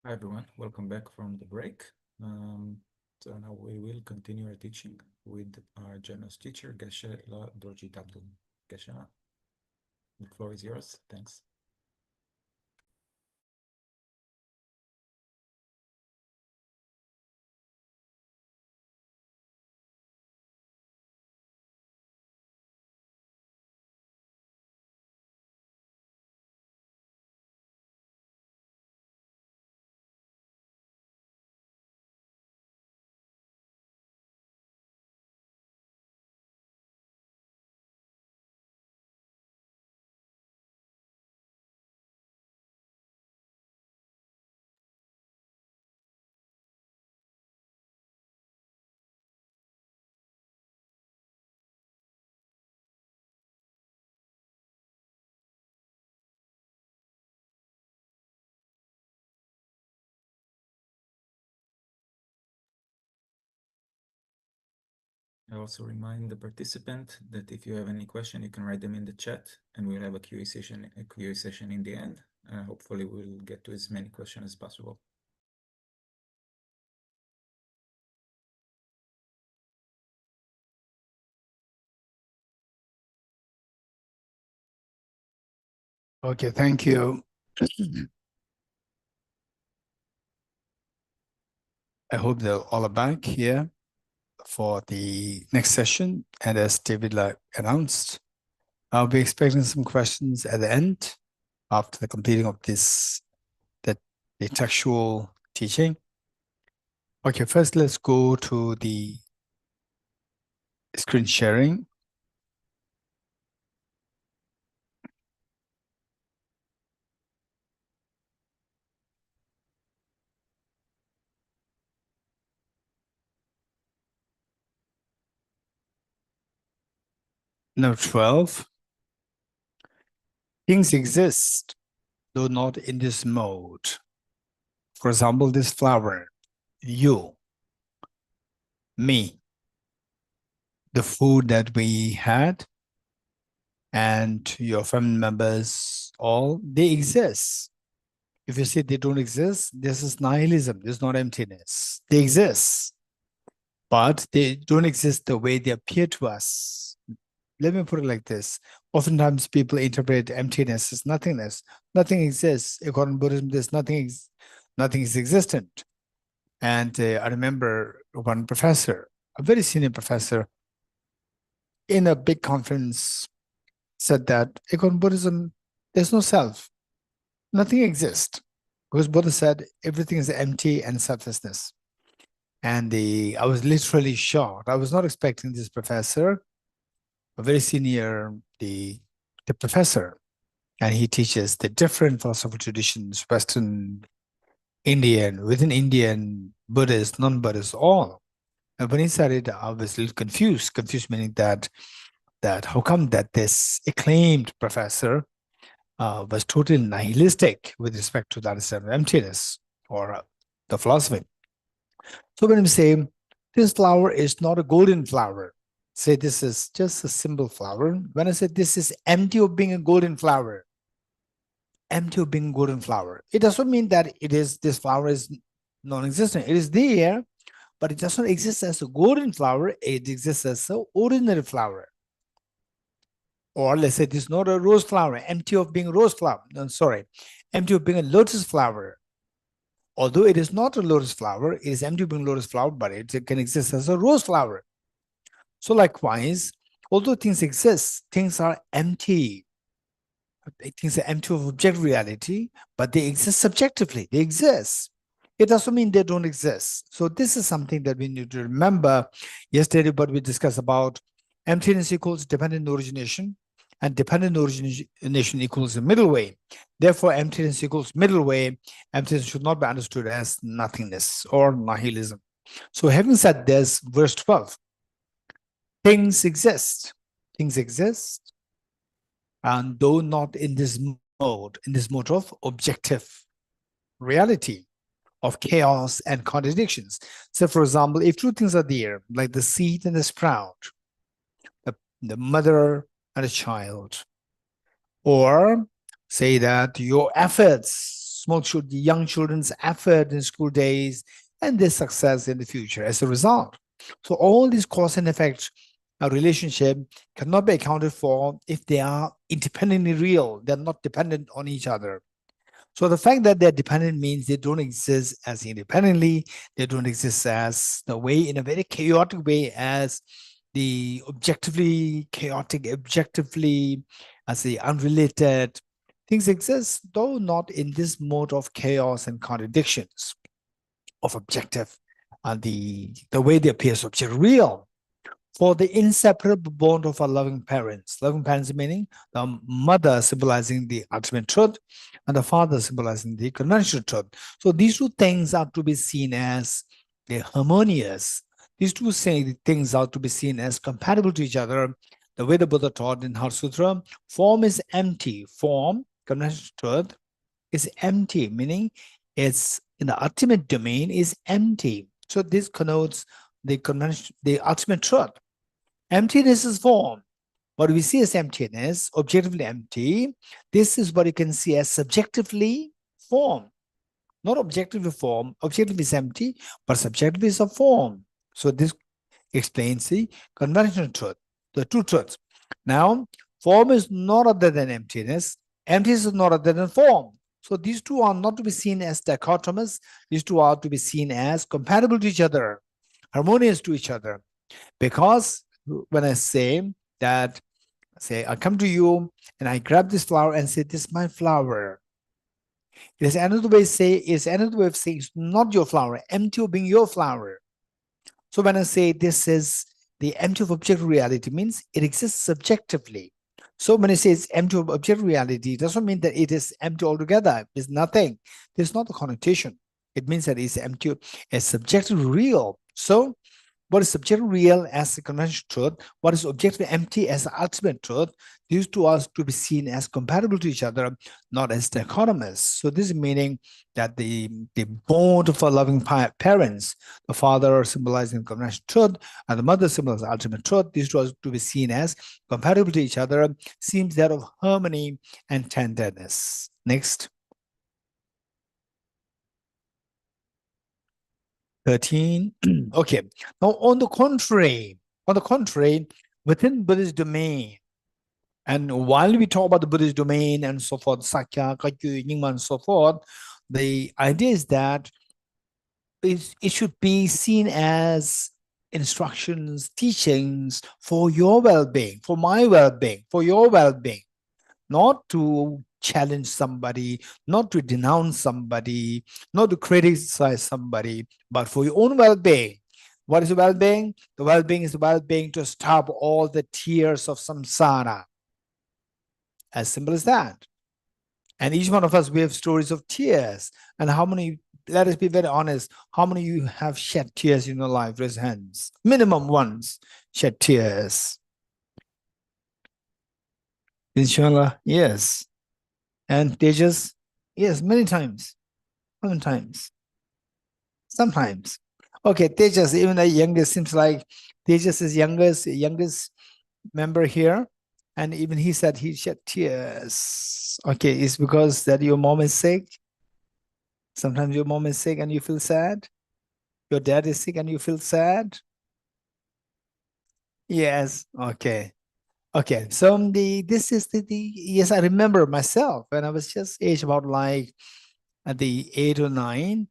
Hi everyone, welcome back from the break. So now we will continue our teaching with our generous teacher, Geshe Dorji Damdul. Geshe, the floor is yours. Thanks. I also remind the participant that if you have any question, you can write them in the chat and we'll have a QA session in the end. Hopefully we'll get to as many questions as possible. Okay, thank you. I hope they're all back here for the next session. And as David announced, I'll be expecting some questions at the end after the completing of the textual teaching. Okay, first let's go to the screen sharing. Note 12. Things exist, though not in this mode. For example, this flower, you, me, the food that we had, and your family members, all, they exist. If you say they don't exist, this is nihilism, this is not emptiness. They exist, but they don't exist the way they appear to us. Let me put it like this. Oftentimes people interpret emptiness as nothingness. Nothing exists. According to Buddhism, there's nothing is existent. And I remember one professor, a very senior professor, in a big conference said that according to Buddhism, there's no self. Nothing exists. Because Buddha said everything is empty and selflessness. And I was literally shocked. I was not expecting this professor, a very senior, the professor, and he teaches the different philosophical traditions, Western, Indian, within Indian, Buddhist, non-Buddhist, all. And when he said it, I was a little confused. Confused meaning that how come that this acclaimed professor was totally nihilistic with respect to the understanding of emptiness or the philosophy. So when we say this flower is not a golden flower, say this is just a simple flower. When I say this is empty of being a golden flower, empty of being a golden flower, it doesn't mean that this flower is non-existent. It is there, but it does not exist as a golden flower. It exists as an ordinary flower. Or let's say this is not a rose flower, empty of being a rose flower. No, sorry, empty of being a lotus flower. Although it is not a lotus flower, it is empty of being a lotus flower, but it can exist as a rose flower. So likewise, although things exist, things are empty. Things are empty of objective reality, but they exist subjectively. They exist. It doesn't mean they don't exist. So this is something that we need to remember. Yesterday, what we discussed about emptiness equals dependent origination, and dependent origination equals the middle way. Therefore, emptiness equals middle way. Emptiness should not be understood as nothingness or nihilism. So having said this, verse 12, things exist. Things exist, and though not in this mode of objective reality, of chaos and contradictions. So, for example, if two things are there, like the seed and the sprout, the mother and a child, or say that your efforts young children's effort in school days and their success in the future as a result. So all these cause and effect relationship cannot be accounted for if they are independently real. They're not dependent on each other. So the fact that they're dependent means they don't exist as independently. They don't exist as the way, in a very chaotic way, as the objectively chaotic, objectively as the unrelated things exist, though not in this mode of chaos and contradictions of objective and the way they appear as object real. For the inseparable bond of our loving parents meaning the mother symbolizing the ultimate truth and the father symbolizing the conventional truth. So these two things are to be seen as harmonious. These two things are to be seen as compatible to each other. The way the Buddha taught in Heart Sutra, form is empty. Form, conventional truth, is empty, meaning it's in the ultimate domain is empty. So this connotes the ultimate truth. Emptiness is form. What we see as emptiness, objectively empty, this is what you can see as subjectively form. Not objectively form. Objectively is empty, but subjectively is a form. So this explains the conventional truth, the two truths. Now, form is not other than emptiness. Emptiness is not other than form. So these two are not to be seen as dichotomous. These two are to be seen as compatible to each other, harmonious to each other. Because when I say that, I come to you and I grab this flower and say, this is my flower. It is another way of saying it's not your flower, empty of being your flower. So when I say this is the empty of objective reality, means it exists subjectively. So when I say it's empty of objective reality, it doesn't mean that it is empty altogether. It's nothing. There's not the connotation. It means that it's empty, it's subjectively real. So what is subjectively real as the conventional truth, what is objectively empty as the ultimate truth, these two are to be seen as compatible to each other, not as dichotomous. So this is meaning that the bond of our loving parents, the father symbolizing conventional truth and the mother symbolizing ultimate truth, these two are to be seen as compatible to each other, seems that of harmony and tenderness. Next. 13. Okay. Now, on the contrary, within Buddhist domain, and while we talk about the Buddhist domain and so forth, Sakya, Kakyu, Nyingma, and so forth, the idea is that it should be seen as instructions, teachings for your well-being, for my well-being, for your well-being, not to challenge somebody, not to denounce somebody, not to criticize somebody, but for your own well-being. What is the well-being? The well-being is the well-being to stop all the tears of samsara. As simple as that. And each one of us, we have stories of tears. And how many, let us be very honest, how many of you have shed tears in your life? Raise hands. Minimum once shed tears. Inshallah, yes. And Tejas, yes, many times. Sometimes. Okay, Tejas, even the youngest, seems like Tejas is youngest member here. And even he said he shed tears. Okay, it's because that your mom is sick. Sometimes your mom is sick and you feel sad. Your dad is sick and you feel sad. Yes, okay. Okay, so this is yes, I remember myself when I was just aged about like at the 8 or 9.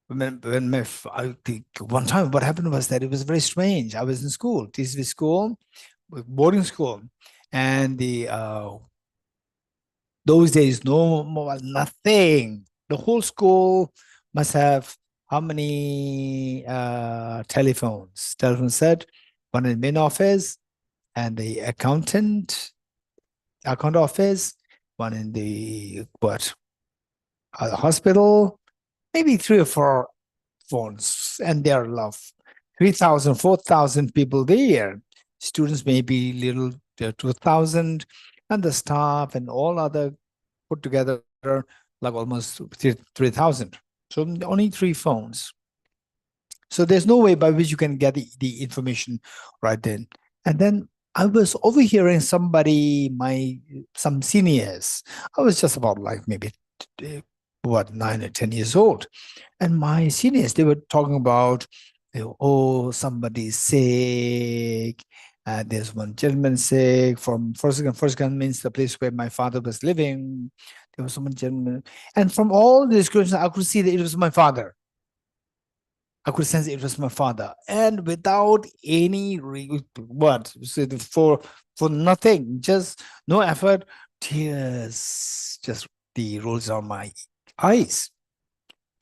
When I think one time what happened was that it was very strange. I was in school, TCV school, boarding school, and those days no mobile, nothing. The whole school must have how many telephones? Telephone set, one in the main office, and the account office, one in the hospital, maybe 3 or 4 phones, and there are 3,000, 4,000 people there. Students maybe little 2,000, and the staff and all other put together like almost 3,000. So only 3 phones. So there's no way by which you can get the information right then. And then I was overhearing somebody, some seniors. I was just about like maybe what, 9 or 10 years old. And my seniors, they were talking about, oh, somebody's sick. There's one gentleman sick from First means the place where my father was living. There was someone gentleman. And from all the descriptions, I could see that it was my father. I could sense it was my father. And without any for nothing, just no effort, tears just the rolls down my eyes.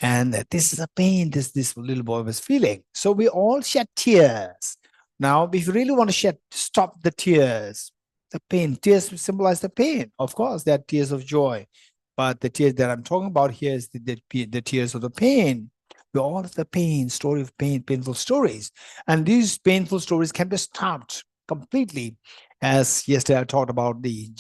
And this is a pain this little boy was feeling. So we all shed tears. Now, if you really want to stop the tears, the pain, tears symbolize the pain. Of course, they are tears of joy. But the tears that I'm talking about here is the tears of the pain. We all have the pain, story of pain, painful stories. And these painful stories can be stopped completely. As yesterday I talked about the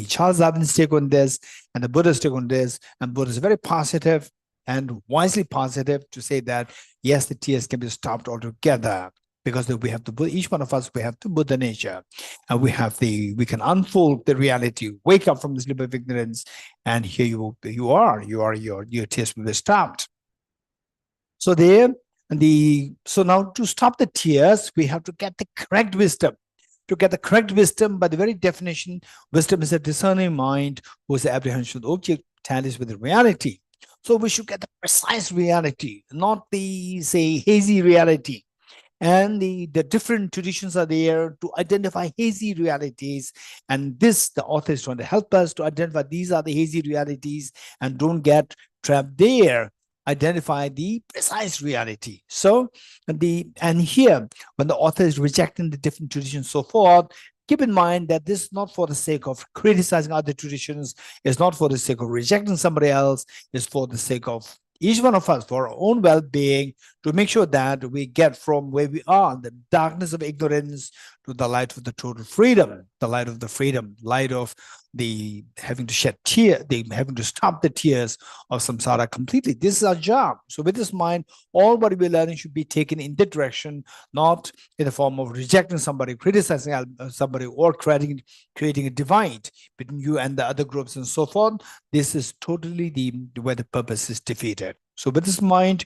Charles Darwin's take on this and the Buddhist take on this. And Buddha is very positive and wisely positive to say that, yes, the tears can be stopped altogether because we have to, each one of us, we have the Buddha nature, and we can unfold the reality, wake up from the sleep of ignorance, and here your tears will be stopped. So so now to stop the tears, we have to get the correct wisdom. To get the correct wisdom, by the very definition, wisdom is a discerning mind whose apprehension of the object tallies with the reality. So we should get the precise reality, not the, say, hazy reality. And the different traditions are there to identify hazy realities. And this, the author is trying to help us to identify these are the hazy realities and don't get trapped there. Identify the precise reality. So and here, when the author is rejecting the different traditions, so forth, keep in mind that this is not for the sake of criticizing other traditions. It's not for the sake of rejecting somebody else. It's for the sake of each one of us, for our own well-being, to make sure that we get from where we are, the darkness of ignorance, to the light of the total freedom, the light of the freedom, light of the having to shed tears, the having to stop the tears of samsara completely. This is our job. So with this mind, all what we're learning should be taken in that direction, not in the form of rejecting somebody, criticizing somebody, or creating a divide between you and the other groups and so forth. This is totally where the purpose is defeated. So with this mind,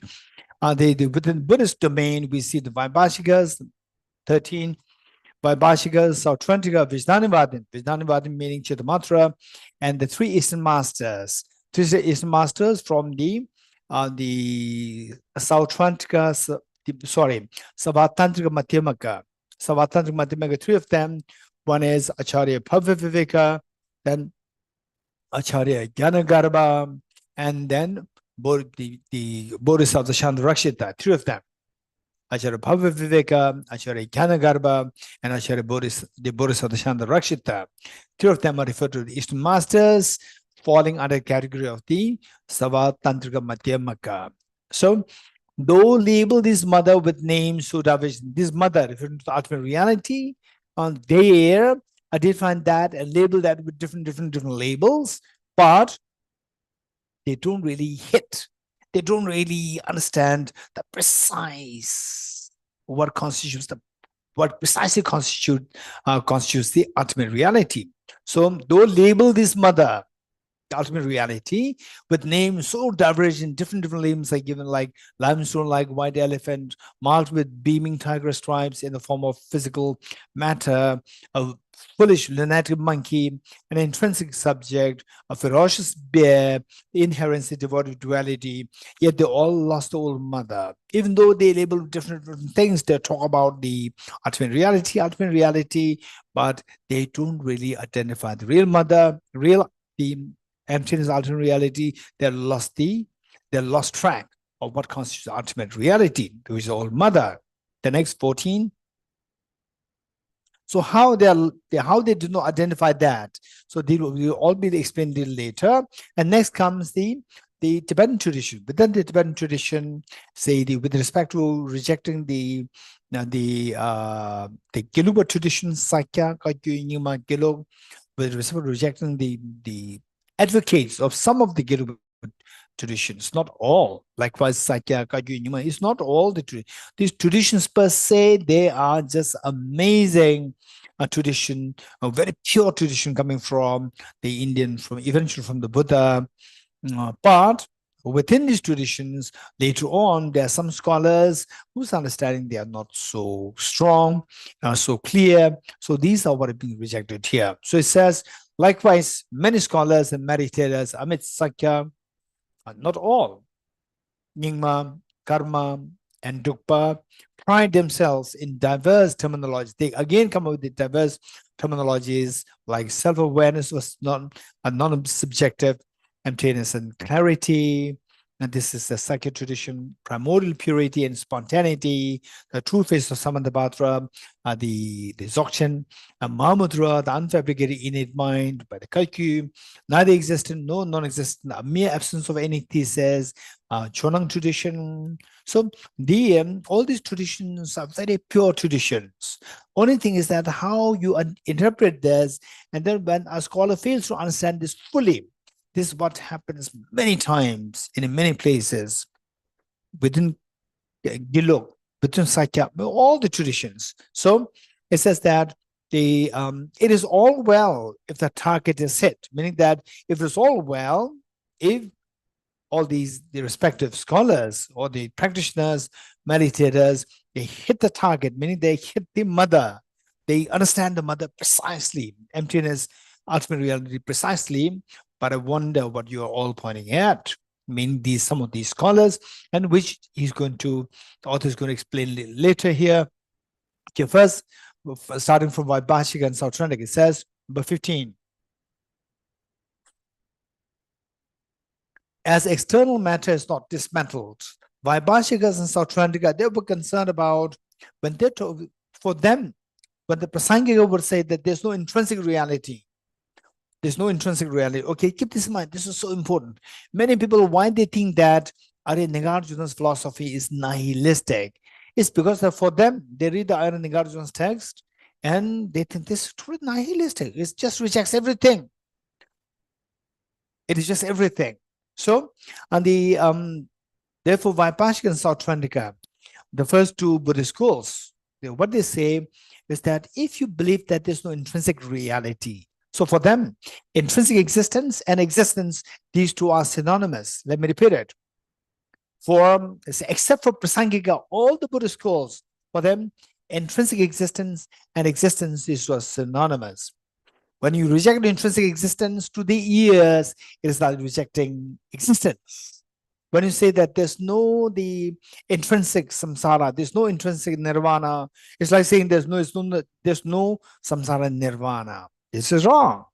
within Buddhist domain, we see the Vaibhashikas, 13 Vaibhashikas, Sautrantika, Vijnanivadin meaning Chittamatra, and the 3 Eastern Masters. 3 Eastern Masters from the Sautrantika, Savatantrika Madhyamaka. Savatantrika Madhyamaka, 3 of them. One is Acharya Bhavya, then Acharya Gyanagarbha, and then the Bodhisattva Shantarakshita, 3 of them. Acharya Bhavya, Acharya Gyanagarbha, and Acharya the Bodhisattva Shantarakshita. 3 of them are referred to the Eastern Masters, falling under the category of the Savatantrika Madhyamaka. So, though label this mother with names so that this mother referring to the ultimate reality, they identify that and label that with different labels, but they don't really hit. They don't really understand the precise what precisely constitutes the ultimate reality. So, though label this mother the ultimate reality with names so divergent, different names are given, like limestone, like white elephant, marked with beaming tiger stripes in the form of physical matter, a foolish lunatic monkey, an intrinsic subject, a ferocious bear, inherently devoted to duality, yet they all lost the old mother. Even though they label different things, they talk about the ultimate reality, but they don't really identify the real mother, the emptiness, ultimate reality. They lost track of what constitutes ultimate reality, which is the old mother. The next 14. So how they do not identify that. So they will all be explained a little later. And next comes the Tibetan tradition. Within the Tibetan tradition, say with respect to rejecting the Gelupa tradition, Sakya, Kagyu, Nyingma, Gelug, with respect to rejecting the advocates of some of the Gelupa traditions, not all. Likewise, Sakya, Kagyu, Nyingma, it's not all these traditions per se. They are just amazing tradition, a very pure tradition coming from the Indian, eventually from the Buddha. But within these traditions, later on, there are some scholars whose understanding they are not so strong, so clear. So these are what are being rejected here. So it says, likewise, many scholars and meditators amid Sakya, not all, Nyingma, Karma, and Dukpa, pride themselves in diverse terminologies. They again come up with the diverse terminologies like self-awareness was non-subjective, emptiness and clarity. And this is the Sakya tradition, primordial purity and spontaneity, the true face of Samantabhadra, the Dzogchen, Mahamudra, the unfabricated innate mind by the Kalkyu, neither existent nor non-existent, a mere absence of any thesis, Chonang tradition. So all these traditions are very pure traditions. Only thing is that how you interpret this, and then when a scholar fails to understand this fully, this is what happens many times in many places within Gilok, within Sakya, all the traditions. So it says that it is all well if the target is hit, meaning that if it's all well, if all the respective scholars or the practitioners, meditators, they hit the target, meaning they hit the mother. They understand the mother precisely, emptiness, ultimate reality precisely. But I wonder what you are all pointing at. I mean, some of these scholars, and which the author is going to explain later here. Okay, first, starting from Vaibhashika and Sautrantika, it says, number 15. As external matter is not dismantled, Vaibhashikas and Sautrantika, they were concerned about when they told, for them, when the Prasangika would say that there's no intrinsic reality. There's no intrinsic reality. Okay, keep this in mind. This is so important. Many people, why they think that Arya Nagarjuna's philosophy is nihilistic, it's because for them, they read the Arya Nagarjuna's text and they think this is truly nihilistic. It just rejects everything. It is just everything. So, and therefore, Vaibhashika and Sautrantika, the first two Buddhist schools, what they say is that if you believe that there's no intrinsic reality, so for them, intrinsic existence and existence, these two are synonymous. Let me repeat it. Except for Prasangika, all the Buddhist schools, for them, intrinsic existence and existence is synonymous. When you reject intrinsic existence to the ears, it is like rejecting existence. When you say that there's no intrinsic samsara, there's no intrinsic nirvana, it's like saying there's no samsara nirvana. This is wrong.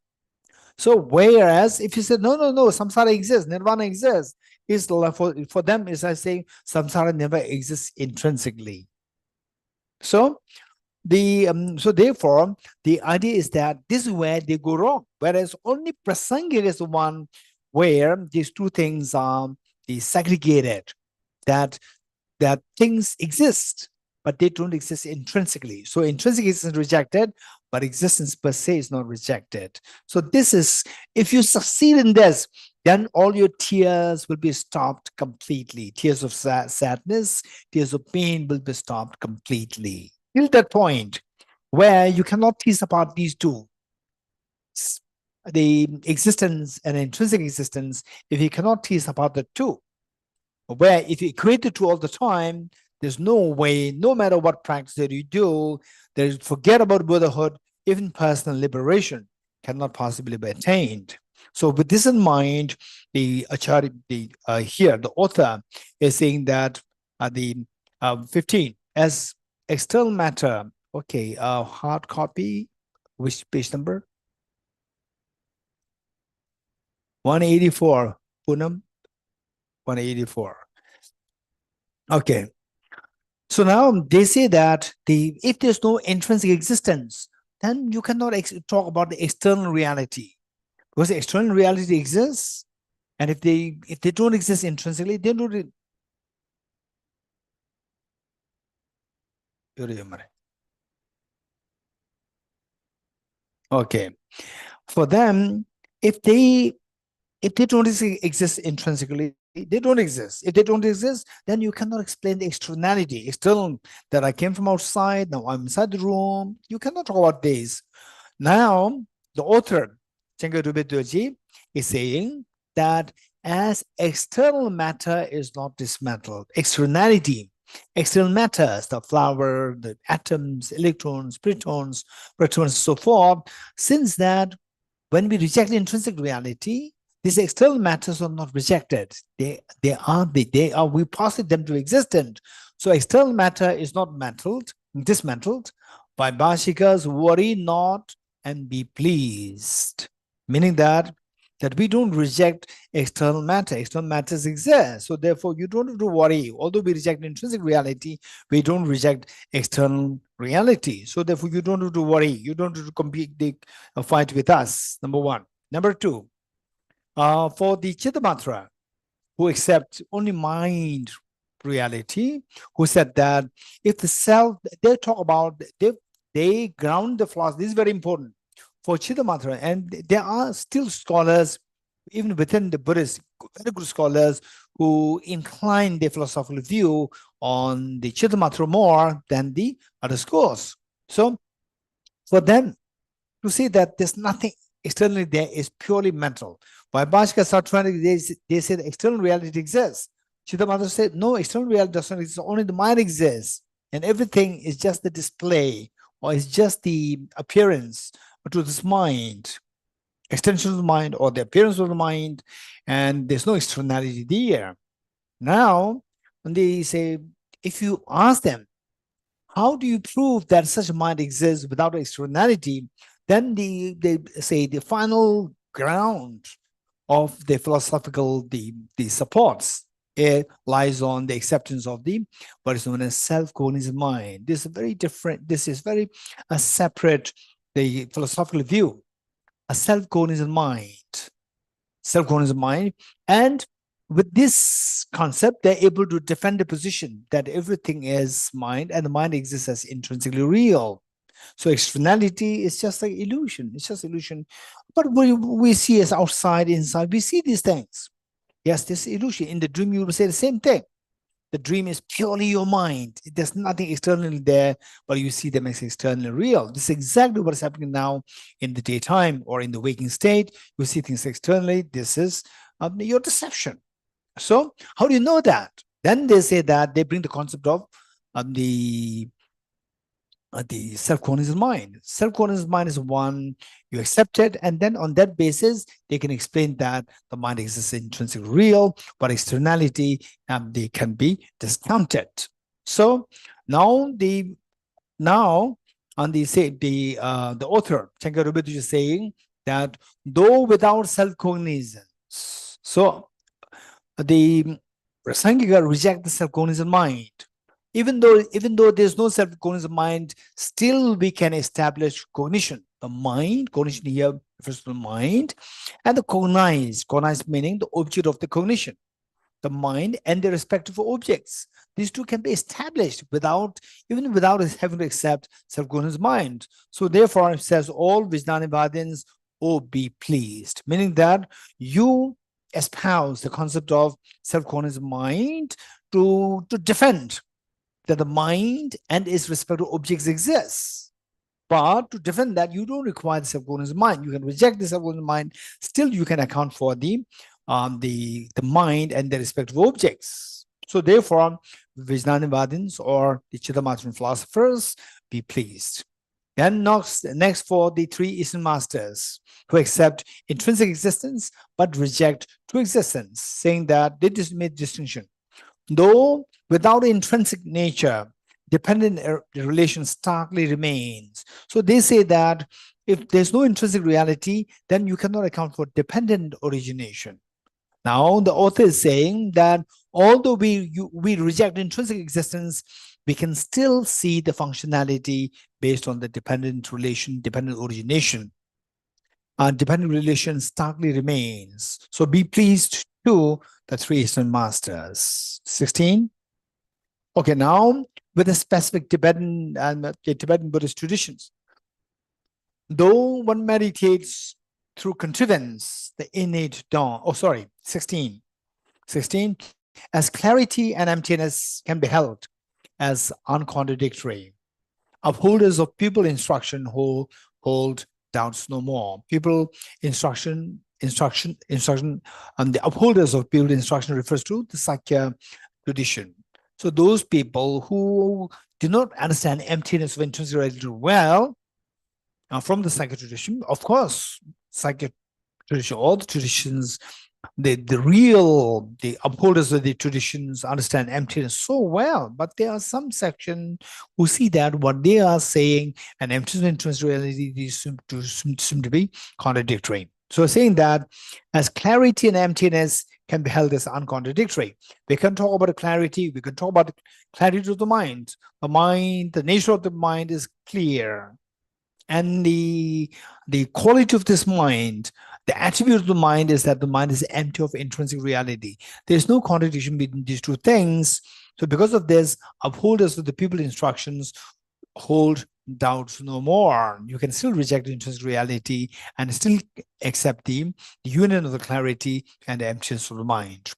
So whereas if you say no, samsara exists, nirvana exists, is for them it's like saying samsara never exists intrinsically. So therefore, the idea is that this is where they go wrong. Whereas only Prasangika is the one where these two things are segregated, that things exist, but they don't exist intrinsically. So intrinsic is rejected, but existence per se is not rejected. So this is, if you succeed in this, then all your tears will be stopped completely. Tears of sadness, tears of pain will be stopped completely. Till that point where you cannot tease apart these two, the existence and intrinsic existence, if you cannot tease apart the two, where if you equate the two all the time, there's no way, no matter what practice that you do, forget about Buddhahood, even personal liberation cannot possibly be attained. So with this in mind, the Acharya, here, the author is saying that 15, as external matter, okay, hard copy, which page number? 184, Poonam, 184. Okay. So now they say that if there's no intrinsic existence, then you cannot talk about the external reality, because the external reality exists, and if they don't exist intrinsically, they don't. Okay, for them, if they don't exist intrinsically, they don't exist. If they don't exist, then you cannot explain the externality, external, that I came from outside, now I'm inside the room. You cannot talk about this. Now, the author, Changkya Rolpai Dorje, is saying that as external matter is not dismantled. Externality, external matters, the flower, the atoms, electrons, protons, and so forth, since that when we reject intrinsic reality, these external matters are not rejected. They are, we posit them to existent. So external matter is not dismantled. Vaibhashikas worry not and be pleased. Meaning that we don't reject external matter. External matters exist. So therefore, you don't have to worry. Although we reject intrinsic reality, we don't reject external reality. So therefore, you don't have to worry. You don't have to compete, fight with us, number one. Number two, for the Chittamatra, who accept only mind reality, who said that if the self, they talk about, they ground the philosophy. This is very important for Chittamatra, and there are still scholars, even within the Buddhists, very good scholars who incline their philosophical view on the Chittamatra more than the other schools. So for them to say that there's nothing externally there is purely mental. Vaibhashikas are trying to, they say the external reality exists. Chittamatra said, no, external reality doesn't exist, only the mind exists. And everything is just the display, or is just the appearance to this mind, extension of the mind, or the appearance of the mind, and there's no externality there. Now, when they say, if you ask them, how do you prove that such a mind exists without externality? Then they say the final ground of the philosophical, the supports, it lies on the acceptance of the what is known as self-cognizant mind. This is very different. This is very a separate, the philosophical view, a self-cognizant mind, and with this concept, they're able to defend the position that everything is mind and the mind exists as intrinsically real. So externality is just like illusion. It's just illusion. But we see as outside, inside, we see these things. Yes, this illusion. In the dream, you will say the same thing. The dream is purely your mind. There's nothing externally there, but you see them as externally real. This is exactly what is happening now in the daytime or in the waking state. You see things externally. This is your deception. So how do you know that? Then they say that they bring the concept of the self-cognizant mind. Self-cognizant mind is one, you accept it, and then on that basis, they can explain that the mind exists intrinsically real, but externality, they can be discounted. So now the author, Changkya Rolpai Dorje, is saying that though without self-cognizance, so the Sanghika reject the self-cognizant mind. Even though there's no self-cognizant mind, still we can establish cognition. The mind, cognition here refers to the mind, and the cognized meaning the object of the cognition, the mind and the respective objects. These two can be established even without having to accept self-cognizant mind. So therefore, it says all Vijnanivadins, oh, be pleased, meaning that you espouse the concept of self-cognizant mind to defend that the mind and its respective objects exist. But to defend that, you don't require the self-cognizant mind. You can reject the self-cognizant mind. Still, you can account for the mind and the respective objects. So therefore, Vijnanivadins or the Chittamatra philosophers, be pleased. Then next for the three Eastern masters who accept intrinsic existence but reject true existence, saying that they just made distinction. Though without intrinsic nature, dependent relation starkly remains. So they say that if there's no intrinsic reality, then you cannot account for dependent origination. Now the author is saying that although we reject intrinsic existence, we can still see the functionality based on the dependent relation, dependent origination. Dependent relation starkly remains. So be pleased to the three Eastern masters. 16. Okay, now with the specific Tibetan and Tibetan Buddhist traditions. Though one meditates through contravenence, the innate dawn, 16. 16, as clarity and emptiness can be held as uncontradictory. Upholders of pupil instruction hold doubts no more. Pupil instruction instruction, and the upholders of pure instruction refers to the Changkya tradition. So those people who do not understand emptiness of intrinsic reality well, from the Changkya tradition, of course, Changkya tradition, all the traditions, the upholders of the traditions understand emptiness so well, but there are some section who see that what they are saying and emptiness and intrinsic reality seem to be contradictory. So saying that as clarity and emptiness can be held as uncontradictory. We can talk about clarity, we can talk about clarity of the mind. The nature of the mind is clear. And the quality of this mind, the attribute of the mind is that the mind is empty of intrinsic reality. There's no contradiction between these two things. So because of this, upholders of the pupil instructions hold doubts no more. You can still reject intrinsic reality and still accept the union of the clarity and the emptiness of the mind.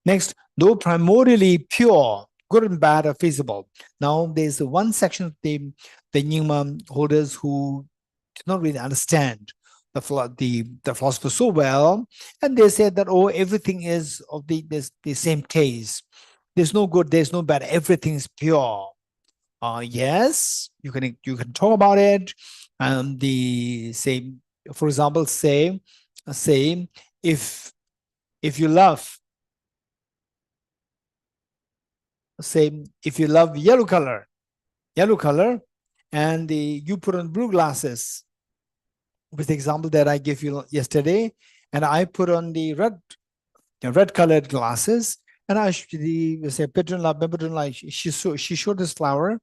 Next, though primordially pure, good and bad are feasible. Now, there's one section of the Nyingma holders who do not really understand the philosopher so well, and they said that, oh, everything is of the same taste. There's no good, there's no bad, everything is pure. Yes, you can talk about it. For example, say if you love, say if you love yellow color, and you put on blue glasses, with the example that I gave you yesterday, and I put on the red colored glasses, and I say she showed this flower,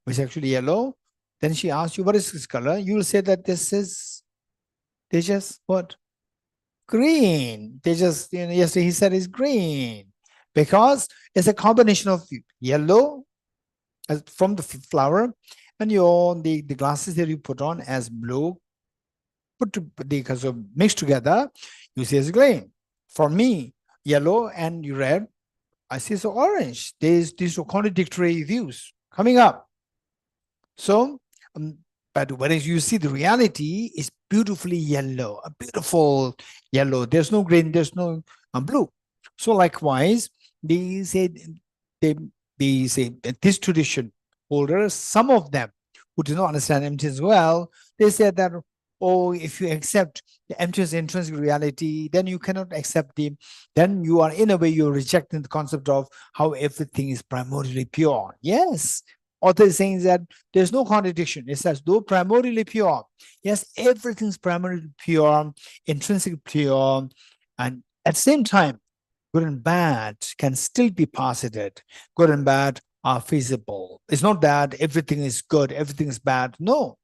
which is actually yellow. Then she asked you, what is this color? You will say that this is what? Green. Yesterday he said it's green, because it's a combination of yellow from the flower, and the glasses that you put on as blue, because of mixed together, you see it's green. For me, yellow and red, I see it's orange. These are contradictory views coming up. So, but when you see the reality is beautifully yellow, a beautiful yellow. There's no green, there's no blue. So likewise, they say this tradition holders, some of them who do not understand emptiness well, they said that, oh, if you accept the emptiness intrinsic reality, then you cannot accept then you are, in a way, you're rejecting the concept of how everything is primordially pure. Yes, author is saying that there's no contradiction. It says, though primordially pure, yes, everything's primordially pure, intrinsically pure, and at the same time, good and bad can still be posited. Good and bad are feasible. It's not that everything is good, everything is bad. No.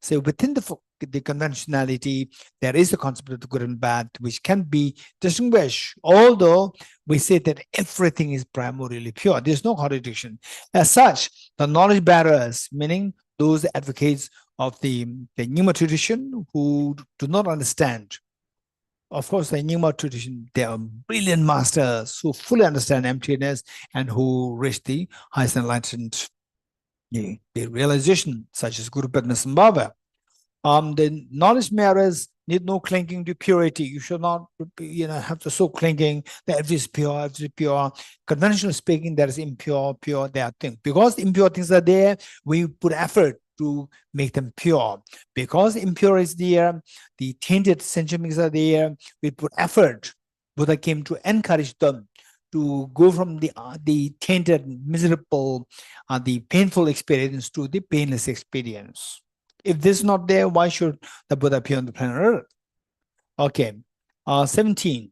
So within the conventionality, there is a concept of the good and bad, which can be distinguished, although we say that everything is primordially pure. There's no contradiction. As such, the knowledge bearers, meaning those advocates of the Nyingma tradition who do not understand, of course, the Nyingma tradition, they are brilliant masters who fully understand emptiness and who reach the highest enlightenment, the realization, such as Guru Padmasambhava. The knowledge bearers need no clinging to purity. You should not, have to so clinging that everything is pure, everything is pure. Conventionally speaking, there is impure, pure, there are things. Because impure things are there, we put effort to make them pure. Because impure is there, the tainted sentiments are there, we put effort. Buddha came to encourage them to go from the tainted, miserable, the painful experience to the painless experience. If this is not there, why should the Buddha appear on the planet Earth? Okay, 17.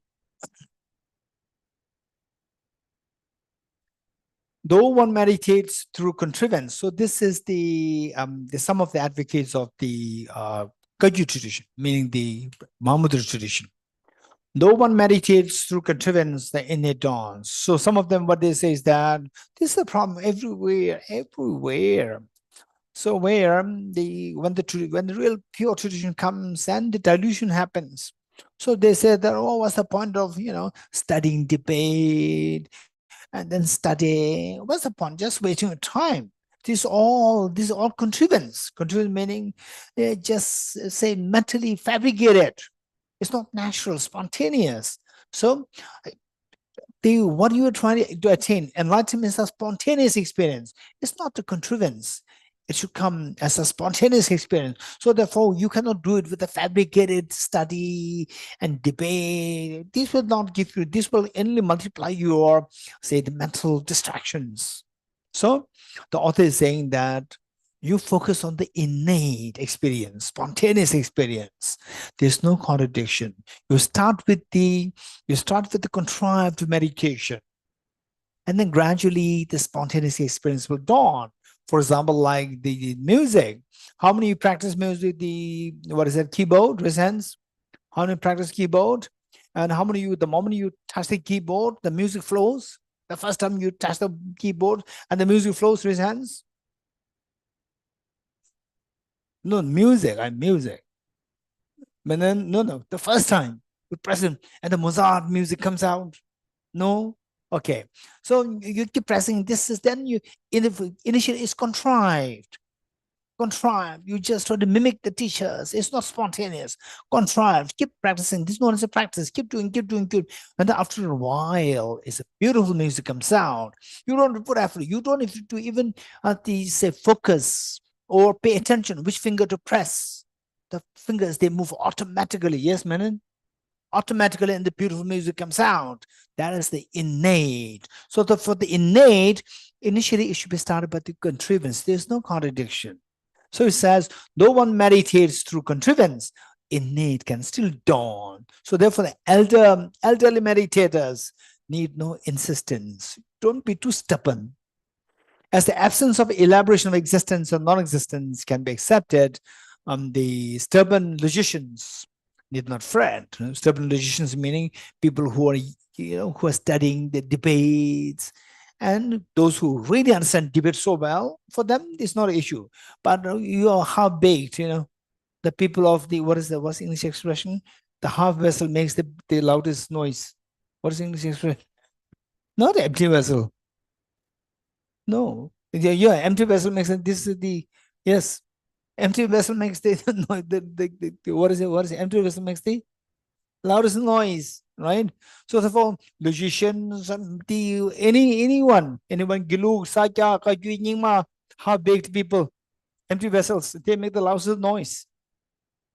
Though one meditates through contrivance, so this is some of the advocates of the Kagyu tradition, meaning the Mahamudra tradition. Though one meditates through contrivance, the innate dawns. So some of them, what they say is that this is a problem everywhere. So when the real pure tradition comes and the dilution happens. So they say that, oh, what's the point of studying debate and then study? What's the point? Just wasting your time. These are all contrivance. Contrivance meaning just say mentally fabricated. It's not natural, spontaneous. So what you are trying to attain, enlightenment is a spontaneous experience. It's not a contrivance. It should come as a spontaneous experience. So therefore, you cannot do it with a fabricated study and debate. This will not give you, this will only multiply your, say, the mental distractions. So the author is saying that you focus on the innate experience, spontaneous experience. There's no contradiction. You start with the contrived meditation, and then gradually the spontaneous experience will dawn. For example, like the music. How many practice music? The keyboard, raise hands. How many practice keyboard? And how many the moment you touch the keyboard, the music flows? The first time you touch the keyboard and the music flows, raise hands. No, music, music. But then, no, the first time you press it and the Mozart music comes out. No? Okay. So you keep pressing, then you, initially it's contrived. You just try to mimic the teachers. It's not spontaneous. Contrived. Keep practicing. This one is a practice. Keep doing. And then after a while, it's a beautiful music comes out. You don't have to put effort. You don't have to even say focus or pay attention which finger to press. The fingers, they move automatically. Yes, Menon? Automatically, and the beautiful music comes out. That is the innate. So for the innate, initially it should be started by the contrivance. There's no contradiction. So it says, no one meditates through contrivance, innate can still dawn. So therefore, the elderly meditators need no insistence. Don't be too stubborn. As the absence of elaboration of existence or non-existence can be accepted, the stubborn logicians need not fret. Stubborn logicians meaning people who are, who are studying the debates, and those who really understand debate so well, for them it's not an issue. But you are half-baked, the people of the, what's the English expression? The half vessel makes the loudest noise. What is the English expression? Not the empty vessel. No. Yeah, empty vessel makes it, this is the, yes. Empty vessel makes the, what is it? Empty vessel makes the loudest noise, right? So therefore, logicians, anyone, Gilu, Sakya, Kajui, Nyingma, half-baked people, empty vessels, they make the loudest noise.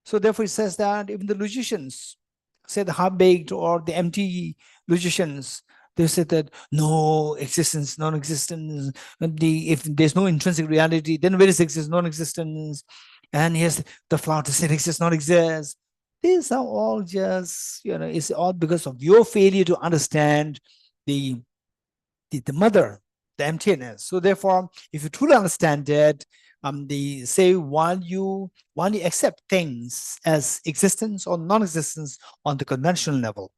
So therefore, it says that even the logicians, say the half-baked or the empty logicians, they said that no existence, non-existence. If there's no intrinsic reality, then where is existence, non-existence? And yes, the flower does not exist, not exist. These are all just, it's all because of your failure to understand the mother, the emptiness. So therefore, if you truly understand it, while you accept things as existence or non-existence on the conventional level,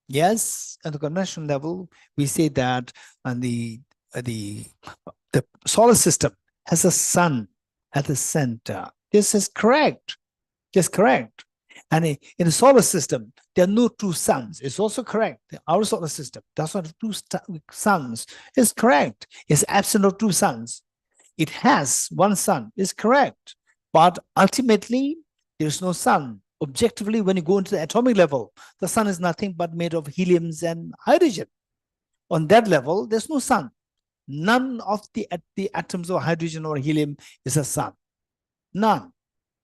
yes, on the conventional level, we say that the solar system has a sun at the center. This is correct. Just correct. And in the solar system, there are no two suns. It's also correct. Our solar system does not have two suns. It's correct. It's absent of two suns. It has one sun. It's correct. But ultimately, there's no sun. Objectively, when you go into the atomic level, the sun is nothing but made of heliums and hydrogen. On that level, there's no sun. None of the atoms of hydrogen or helium is a sun. None.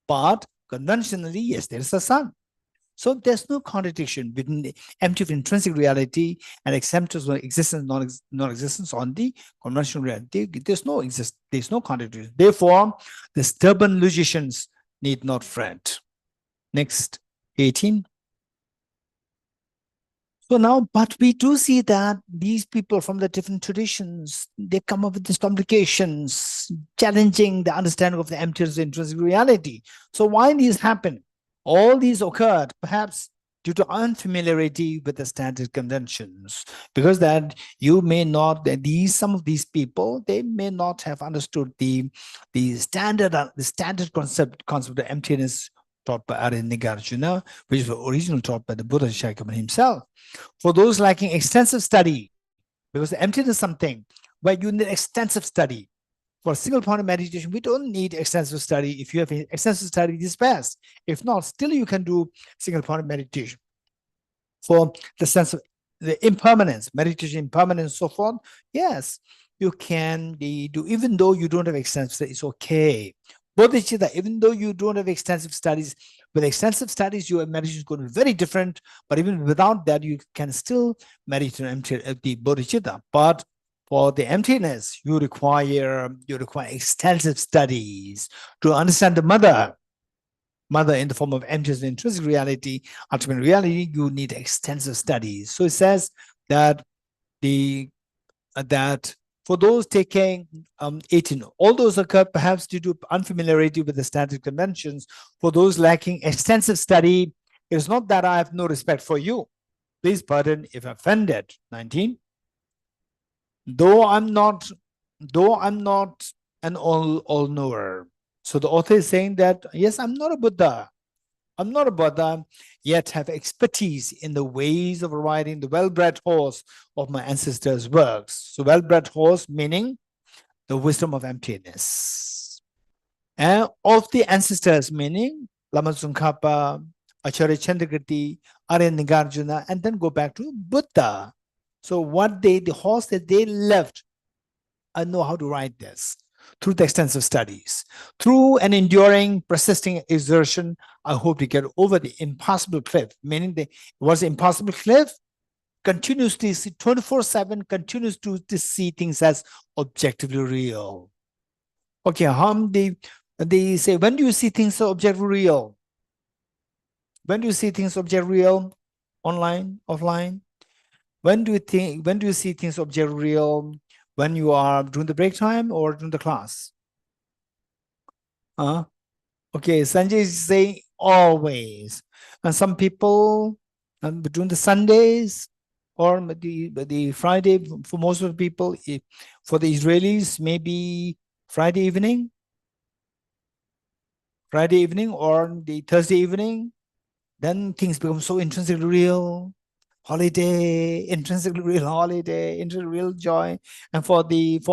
But conventionally, yes, there is a sun. So there's no contradiction between the empty of intrinsic reality and acceptance of existence, non-existence on the conventional reality. There's no contradiction. Therefore, the stubborn logicians need not fret. Next, 18. So now, but we do see that these people from the different traditions, they come up with these complications, challenging the understanding of the emptiness of intrinsic reality. So why these happen? All these occurred perhaps due to unfamiliarity with the standard conventions, because that you may not, some of these people, they may not have understood the standard concept of emptiness taught by Arya Nagarjuna, which was originally taught by the Buddha Shakyamuni himself. For those lacking extensive study, because the emptiness is something where you need extensive study. For single point of meditation, we don't need extensive study. If you have extensive study, this is best. If not, still you can do single point of meditation. For the sense of the impermanence, meditation impermanence, so forth, yes, you can do, even though you don't have extensive studies, it's okay. Bodhicitta, even though you don't have extensive studies, with extensive studies, your meditation is going to be very different. But even without that, you can still meditate on the bodhicitta. But for the emptiness, you require extensive studies to understand the mother in the form of emptiness and intrinsic reality, ultimate reality. You need extensive studies. So it says that that for those taking 18, all those occur perhaps due to unfamiliarity with the standard conventions. For those lacking extensive study, it is not that I have no respect for you. Please pardon if offended. 19. Though I'm not an all-knower. So the author is saying that, yes, I'm not a Buddha, yet have expertise in the ways of riding the well-bred horse of my ancestors' works. So well-bred horse meaning the wisdom of emptiness. And of the ancestors meaning Lama Tsongkhapa, Acharya Chandrakirti, Arya Nagarjuna, and then go back to Buddha. So what the horse that they left, I know how to ride this through the extensive studies. Through an enduring, persisting exertion, I hope to get over the impossible cliff, meaning it was an impossible cliff, continuously see 24/7, continues to see things as objectively real. Okay, they say, when do you see things so objectively real? When do you see things objectively real? Online, offline? When do you see things objectively real? When you are during the break time or during the class? Okay, Sanjay is saying always. And some people during the Sundays or the Friday, for most of the people, for the Israelis, maybe Friday evening or the Thursday evening, then things become so intrinsically real. Holiday, intrinsically real holiday, intrinsically real joy. And for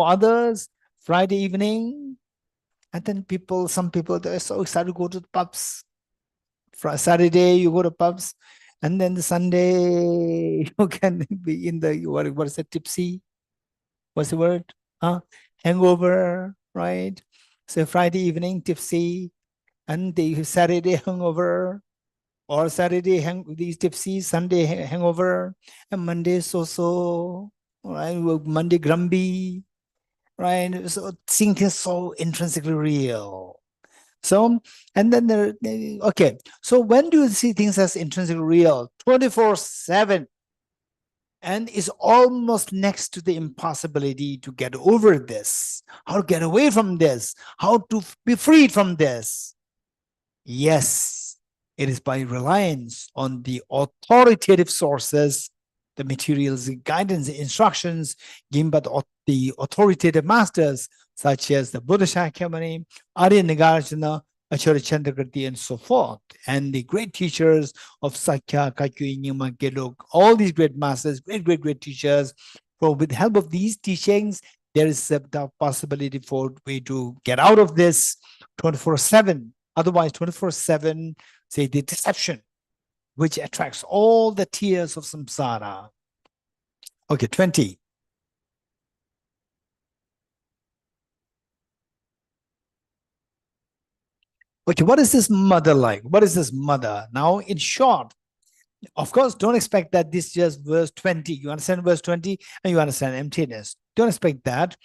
others, Friday evening, and then some people, they're so excited to go to the pubs. Saturday, you go to pubs, and then the Sunday, you can be in the, what is it, tipsy? What's the word? Hangover, right? So Friday evening, tipsy, and the Saturday hangover, or Saturday these tipsy, Sunday hangover, and Monday so, right? Monday grumpy, right? So things is so intrinsically real. So, and then okay. So when do you see things as intrinsically real? 24/7, and is almost next to the impossibility to get over this. How to get away from this? How to be freed from this? Yes, it is by reliance on the authoritative sources, the materials, the guidance, the instructions given by the authoritative masters, such as the Buddha Shakyamuni, Arya Nagarjuna, Acharya Chandrakirti, and so forth, and the great teachers of Sakya, Kakyu, Nyingma, Gelug, all these great masters, great teachers. For with the help of these teachings, there is the possibility for way to get out of this 24/7. Otherwise, 24/7, say the deception, which attracts all the tears of samsara. Okay, 20. Okay, what is this mother like? What is this mother? Now, in short, of course, don't expect that this is just verse 20. You understand verse 20 and you understand emptiness. Don't expect that.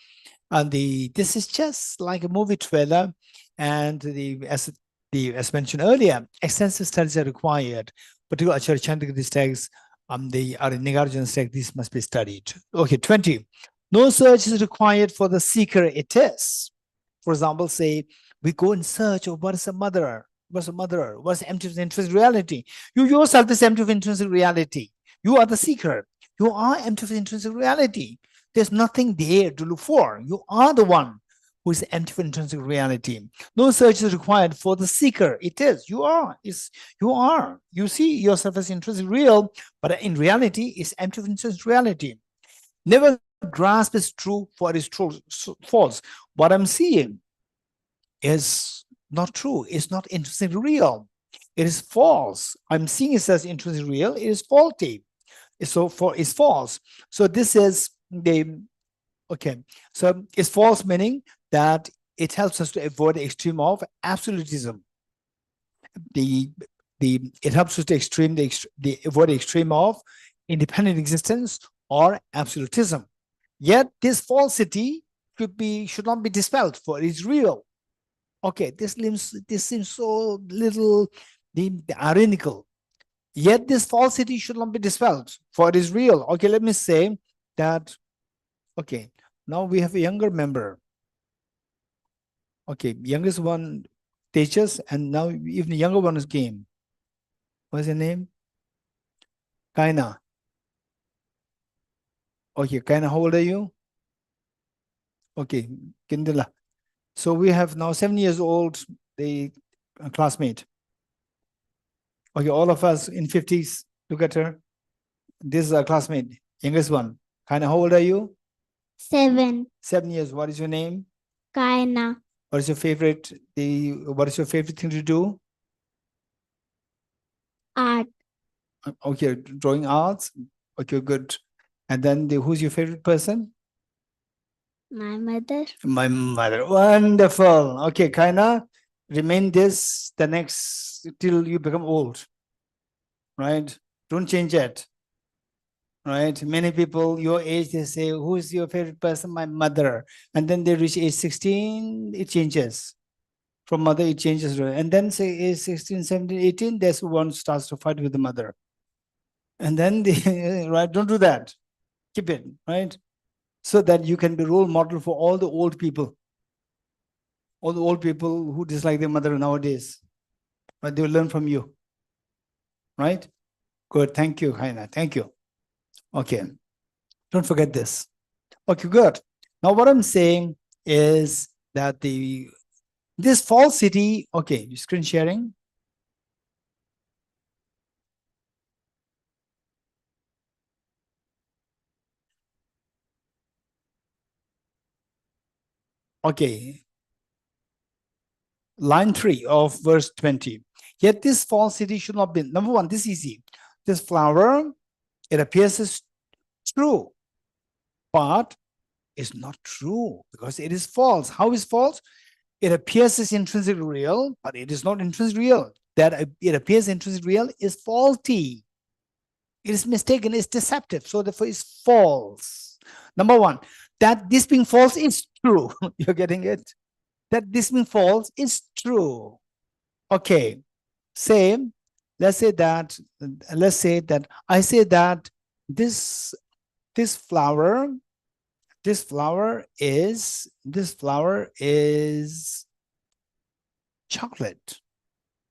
And this is just like a movie trailer. And as mentioned earlier, extensive studies are required. Particularly Acharya Chandrakirti's text, the Nagarjuna's text, this must be studied. Okay, 20. No search is required for the seeker it is. For example, say, we go in search of what is a mother, what's empty of intrinsic reality. You yourself is empty of intrinsic reality. You are the seeker. You are empty of intrinsic reality. There's nothing there to look for. You are the one who is empty of intrinsic reality. No search is required for the seeker. It is. You are. You are. You see yourself as intrinsic real, but in reality, it's empty of intrinsic reality. Never grasp is true for it is true, false. What I'm seeing is not true. It's not intrinsically real. It is false. I'm seeing it as intrinsically real. It is faulty. So it's false. So this is the okay. So it's false, meaning that it helps us to avoid the extreme of absolutism. It helps us to avoid the extreme of independent existence or absolutism. Yet this falsity should not be dispelled, for it is real. Okay, this seems so little the ironical. Yet this falsity should not be dispelled, for it is real. Okay, let me say that. Okay, now we have a younger member. Okay, youngest one teaches, and now even the younger one is came. What's your name? Kaina. Okay, Kaina, how old are you? Okay, Kindila. So we have now 7 years old, the classmate. Okay, all of us in 50s, look at her. This is our classmate, youngest one. Kaina, how old are you? 7. 7 years. What is your name? Kaina. What is your favorite thing to do? Art. Okay, drawing arts. Okay, good. And then who's your favorite person? My mother. My mother. Wonderful. Okay, Kaina, remain this the next till you become old. Right? Don't change it. Right? Many people your age, they say, who's your favorite person? My mother. And then they reach age 16, it changes. From mother, it changes. And then say age 16, 17, 18, that's one starts to fight with the mother. And then right, don't do that. Keep it, right? So that you can be role model for all the old people. All the old people who dislike their mother nowadays. But they will learn from you. Right? Good. Thank you, Haina. Thank you. Okay. Don't forget this. Okay, good. Now what I'm saying is that this falsity, okay, screen sharing. Okay. Line 3 of verse 20. Yet this falsity should not be, number one, this is easy. This flower, it appears as true, but it's not true because it is false. How is false? It appears as intrinsically real, but it is not intrinsically real. That it appears intrinsically real is faulty. It is mistaken, it's deceptive, so therefore it's false. Number one, that this being false is true. You're getting it? That this being false is true. Okay, same. Let's say that I say that this flower is chocolate.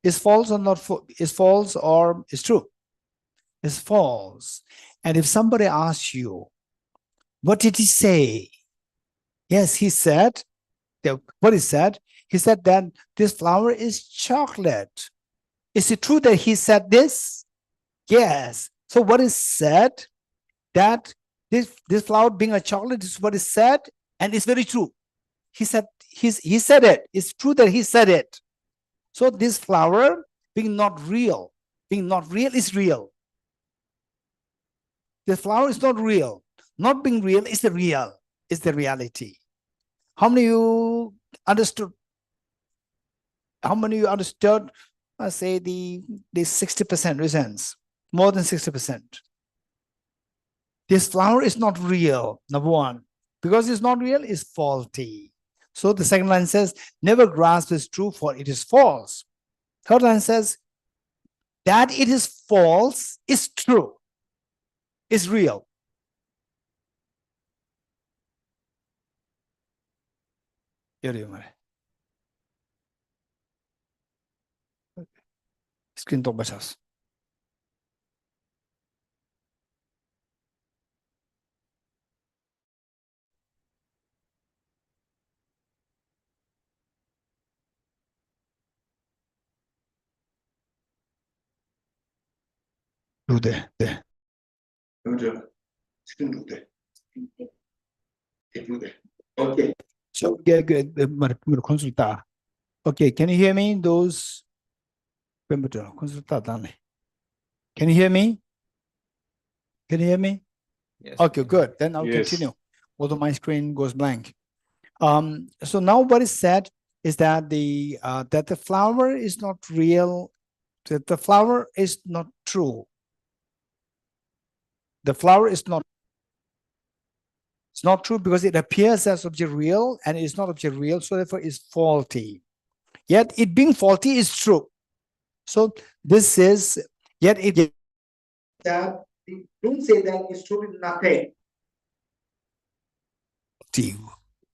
Is false or not? Is false or is true? Is false. And if somebody asks you, what did he say? Yes, he said that. What he said? He said that this flower is chocolate. Is it true that he said this? Yes. So what is said? That this flower being a chocolate is what is said, and it's very true. He said he said it. It's true that he said it. So this flower being not real is real. The flower is not real. Not being real is the reality. How many of you understood? How many of you understood? I say the 60% reasons, more than 60%. This flower is not real, number one. Because it's not real, it's faulty. So the second line says, never grasp is true, for it is false. Third line says, that it is false is true, is real. Screen to batas. Do there. Screen do there. Okay. So consulta. Okay, can you hear me? Those can you hear me? Can you hear me? Yes. Okay, good. Then I'll continue. Although my screen goes blank. So now what is said is that the flower is not real, that the flower is not true. The flower is not, it's not true because it appears as object real and it is not object real, so therefore it's faulty. Yet it being faulty is true. So this is, yet it that don't say that it's truly nothing,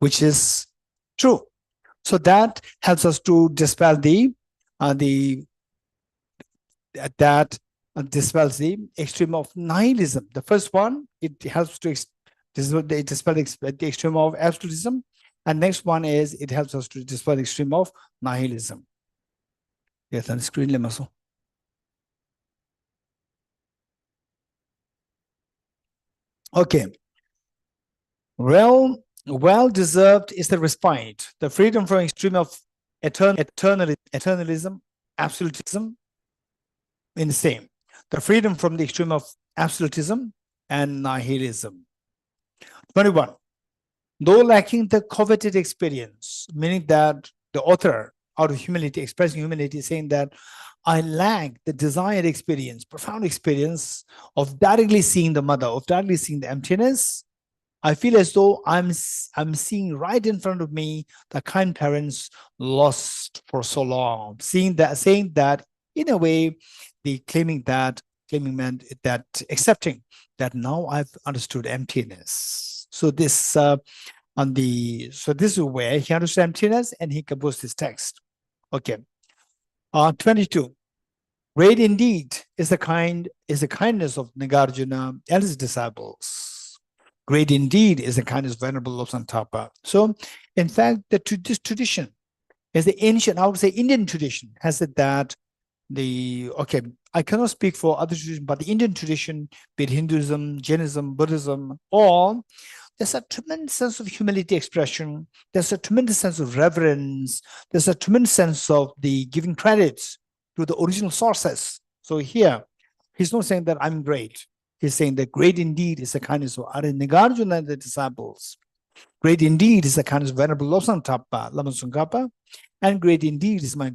which is true. So that helps us to dispel that dispels the extreme of nihilism. The first one, it helps to dispel the extreme of absolutism, and next one is it helps us to dispel the extreme of nihilism. Yes, on the screen lemaso. Okay. Well deserved is the respite, the freedom from extreme of eternalism, absolutism, in the same. The freedom from the extreme of absolutism and nihilism. 21. Though lacking the coveted experience, meaning that the author, out of humility, expressing humility, saying that I lack the desired experience, profound experience of directly seeing the mother, of directly seeing the emptiness. I feel as though I'm seeing right in front of me the kind parents lost for so long, saying that in a way, claiming that accepting that now I've understood emptiness. So this this is where he understood emptiness and he composed this text. Okay. 22. Great indeed is the kindness of Nagarjuna and his disciples. Great indeed is the kindness of Venerable Lobsang. So, in fact, this tradition is the ancient, I would say Indian tradition, has it that I cannot speak for other traditions, but the Indian tradition, be it Hinduism, Jainism, Buddhism, all, there's a tremendous sense of humility expression. There's a tremendous sense of reverence. There's a tremendous sense of the giving credits to the original sources. So here, he's not saying that I'm great. He's saying that great indeed is the kindness of Nagarjuna and the disciples. Great indeed is the kindness of Venerable Lobsang Lama Tsongkhapa, and great indeed is my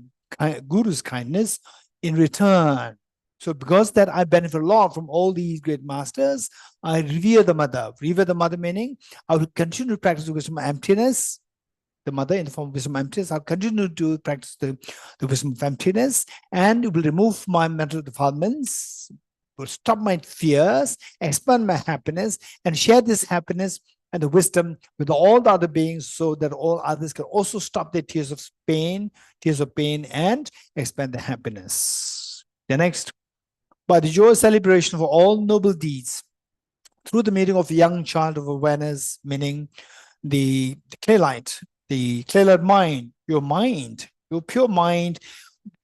Guru's kindness in return. So because that I benefit a lot from all these great masters, I revere the mother. Revere the mother meaning I will continue to practice the wisdom of emptiness, the mother in the form of wisdom of emptiness. I'll continue to practice the wisdom of emptiness, and it will remove my mental defilements, will stop my fears, expand my happiness, and share this happiness and the wisdom with all the other beings so that all others can also stop their tears of pain, and expand the happiness. The next, by the joyous celebration of all noble deeds, through the meeting of the young child of awareness, meaning the clay light mind, your pure mind.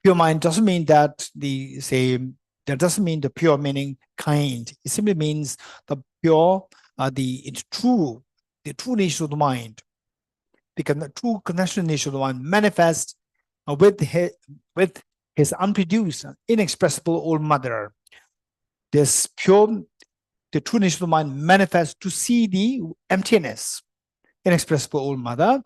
Pure mind doesn't mean that that doesn't mean the pure meaning kind. It simply means the pure, the true nature of the mind, the true connection nature of the mind manifest with his unproduced, inexpressible old mother. This pure, the true nature of the mind manifests to see the emptiness, inexpressible old mother.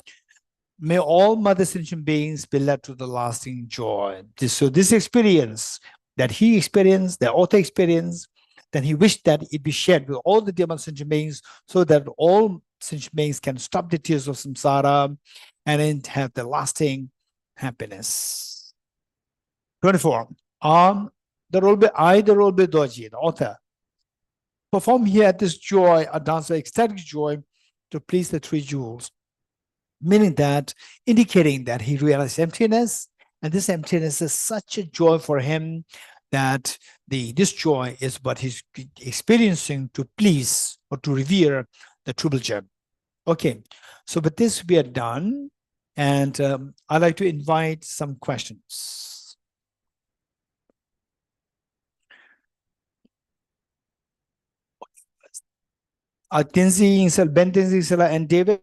May all mother sentient beings be led to the lasting joy. So this experience that he experienced, the author experienced, then he wished that it be shared with all the dear mother sentient beings so that all sentient beings can stop the tears of samsara and then have the lasting happiness. 24. The Rolpai Dorje, the author, perform here at this joy, a dance of ecstatic joy to please the three jewels. Meaning that, indicating that he realized emptiness, and this emptiness is such a joy for him that this joy is what he's experiencing to please or to revere the Triple Gem. Okay, so with this we are done, and I'd like to invite some questions. Tenzing Sala, Ben Tenzing Sala and David,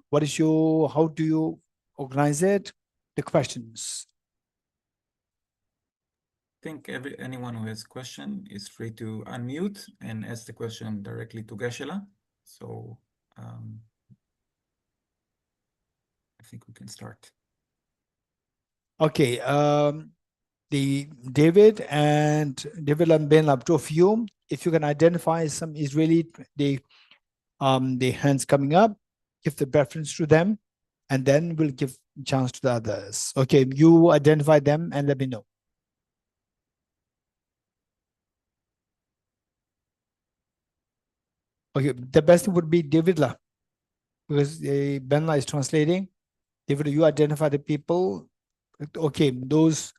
what is your, how do you organize it? The questions. I think anyone who has question is free to unmute and ask the question directly to Geshe-la. So I think we can start. Okay, the David and Ben, up two of you, if you can identify some Israeli, the hands coming up, give the preference to them, and then we'll give chance to the others. Okay, you identify them and let me know. Okay, the best thing would be David La, because Ben La is translating. David, you identify the people. Okay, those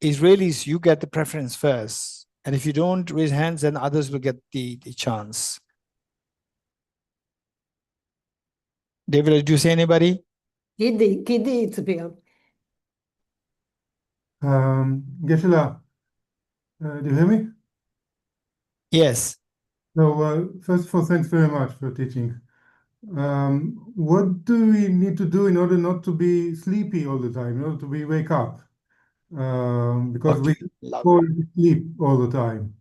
Israelis, you get the preference first. And if you don't raise hands, then others will get the chance. David, do you say anybody? Gidi הצביע. Geshe-la, do you hear me? Yes. So first of all, thanks very much for teaching. What do we need to do in order not to be sleepy all the time, in order to wake up? Because we fall asleep all the time.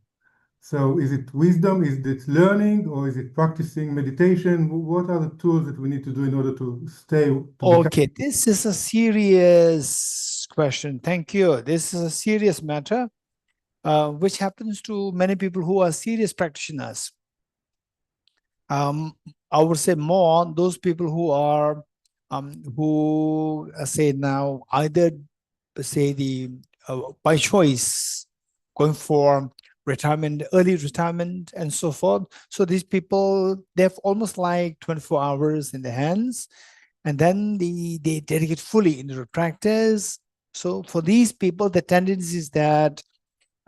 So is it wisdom, is it learning, or is it practicing meditation? What are the tools that we need to do in order to stay? Okay, this is a serious question. Thank you. This is a serious matter, which happens to many people who are serious practitioners. I would say more those people who are, who say now either say by choice going for retirement, early retirement, and so forth. So these people, they have almost like 24 hours in their hands, and then they dedicate fully into the practice. So for these people, the tendency is that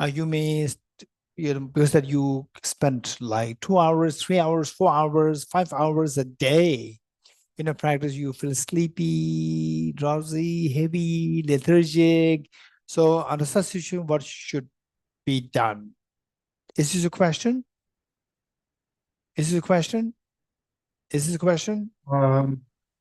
you may, because that you spend like 2 hours, 3 hours, 4 hours, 5 hours a day in a practice, you feel sleepy, drowsy, heavy, lethargic. So under such situation, what should be done? Is this a question? Is this a question? Is this a question?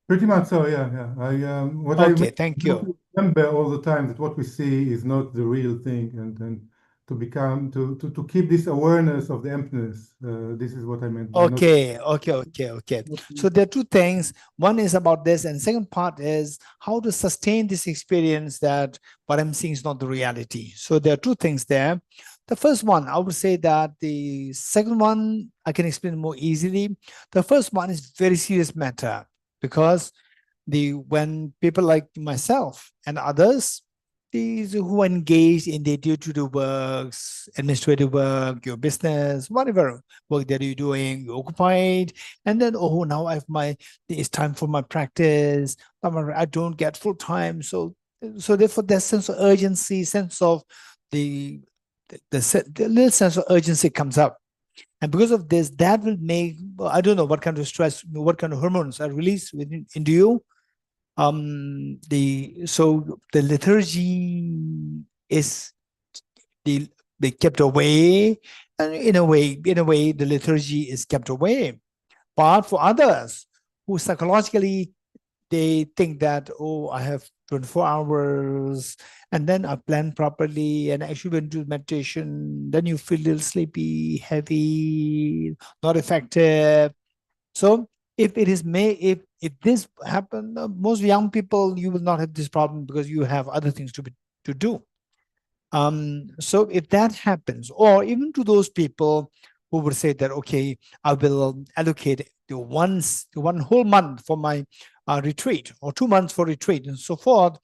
Pretty much so, yeah. Okay, thank you. Remember all the time that what we see is not the real thing, and to keep this awareness of the emptiness. This is what I meant by Okay. So there are two things. One is about this, and second part is how to sustain this experience that what I'm seeing is not the reality. So there are two things there. The first one, I would say that the second one, I can explain more easily. The first one is very serious matter, because when people like myself and others, these who are engaged in their day-to-day works, administrative work, your business, whatever work that you're doing, you're occupied, and then, oh, now it's time for my practice. I don't get full time. So therefore, that sense of urgency, sense of the little sense of urgency comes up. And because of this, that will make, I don't know what kind of stress, what kind of hormones are released into you. So the liturgy is they kept away, and in a way the liturgy is kept away. But for others who psychologically they think that, oh, I have 24 hours and then I plan properly and actually went to meditation, then you feel a little sleepy, heavy, not effective. So if this happen, most young people, you will not have this problem because you have other things to do. So if that happens, or even to those people who would say that, okay, I will allocate one whole month for my retreat, or 2 months for retreat, and so forth,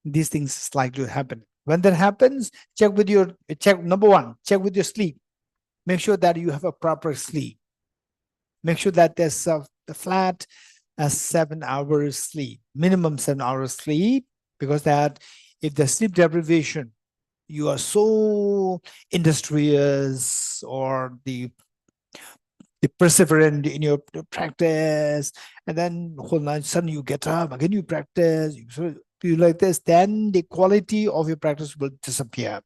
these things is likely to happen. When that happens, number one, check with your sleep. Make sure that you have a proper sleep. Make sure that there's the flat 7 hours sleep, minimum 7 hours sleep, because that if the sleep deprivation, you are so industrious or the perseverant in your practice, and then whole night suddenly you get up again, you practice, you like this, then the quality of your practice will disappear.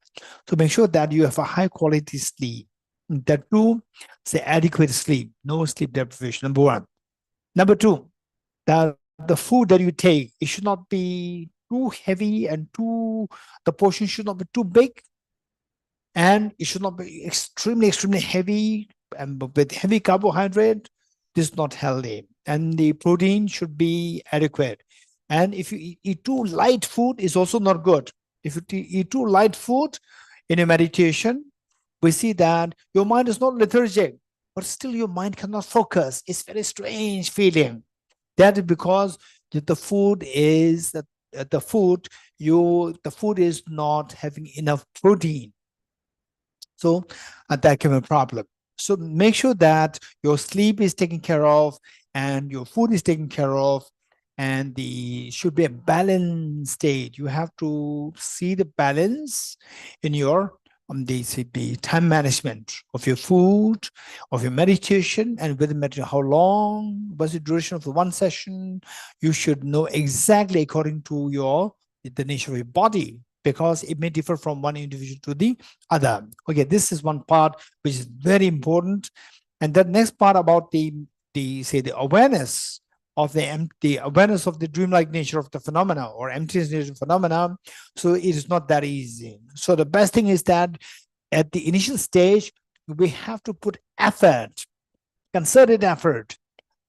So make sure that you have a high quality sleep. The two, say adequate sleep, no sleep deprivation, number one. Number two, that the food that you take, it should not be too heavy and the portion should not be too big, and it should not be extremely heavy and with heavy carbohydrate. This is not healthy. And the protein should be adequate. And if you eat too light food, is also not good. If you eat too light food in your meditation, we see that your mind is not lethargic, but still your mind cannot focus. It's very strange feeling. That is because the food is the food is not having enough protein. So that can be a problem. So make sure that your sleep is taken care of and your food is taken care of, and should be a balanced state. You have to see the balance in your the time management of your food, of your meditation, and with the meditation, how long was the duration of the one session. You should know exactly according to the nature of your body, because it may differ from one individual to the other. Okay, this is one part which is very important. And the next part about the awareness of the awareness of the dreamlike nature of the phenomena or emptiness nature of phenomena. So it is not that easy. So the best thing is that at the initial stage, we have to put effort, concerted effort.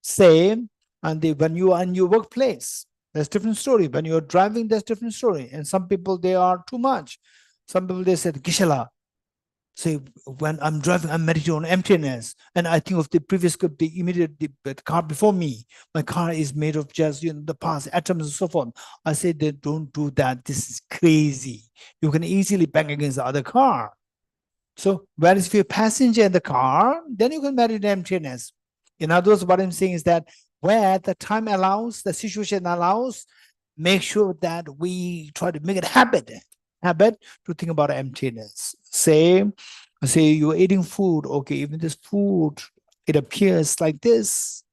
Say, when you are in your workplace, that's different story. When you're driving, that's different story. And some people, they are too much. Some people, they said, Gisela, say, when I'm driving, I'm meditating on emptiness. And I think of the car before me. My car is made of just, the past, atoms and so forth. I say, they don't do that. This is crazy. You can easily bang against the other car. So, whereas if you're a passenger in the car, then you can meditate on emptiness. In other words, what I'm saying is that where the time allows, the situation allows, make sure that we try to make it habit to think about emptiness. Say you're eating food, okay, even this food, it appears like this,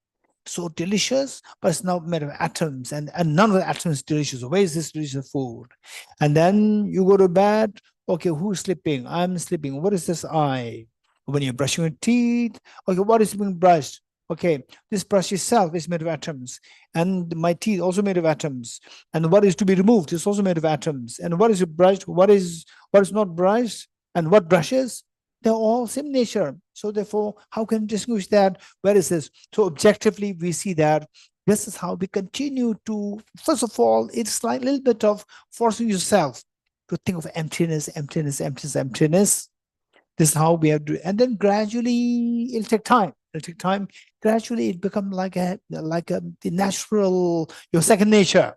so delicious, but it's now made of atoms, and none of the atoms is delicious. Where is this delicious food? And then you go to bed, okay, who's sleeping? I'm sleeping. What is this I? When you're brushing your teeth, okay, what is being brushed? Okay, this brush itself is made of atoms, and my teeth also made of atoms. And what is to be removed is also made of atoms. And what is brushed? What is not brushed? And what brushes? They're all same nature. So therefore, how can we distinguish that? Where is this? So objectively, we see that this is how we continue to. First of all, it's like a little bit of forcing yourself to think of emptiness. This is how we have to, and then gradually it'll take time. Gradually it becomes like the natural, your second nature.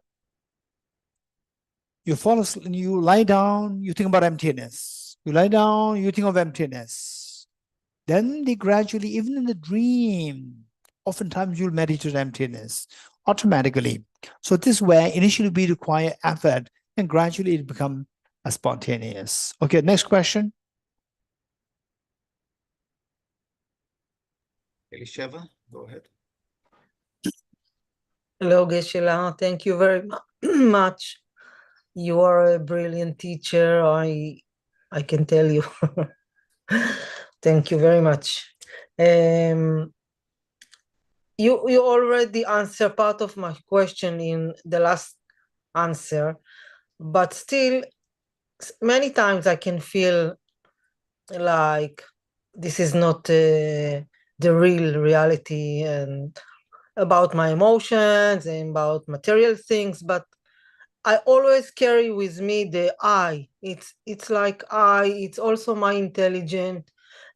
You fall asleep, you lie down, you think about emptiness. You lie down, you think of emptiness. Then gradually, even in the dream, oftentimes you'll meditate on emptiness automatically. So this is where initially we require effort, and gradually it becomes spontaneous. Okay, next question. Elisheva, go ahead. Hello, Geshe. Thank you very much. You are a brilliant teacher. I can tell you. Thank you very much. You already answered part of my question in the last answer, but still, many times I can feel like this is not the real reality, and about my emotions and about material things, but I always carry with me the I. It's like it's also my intelligence.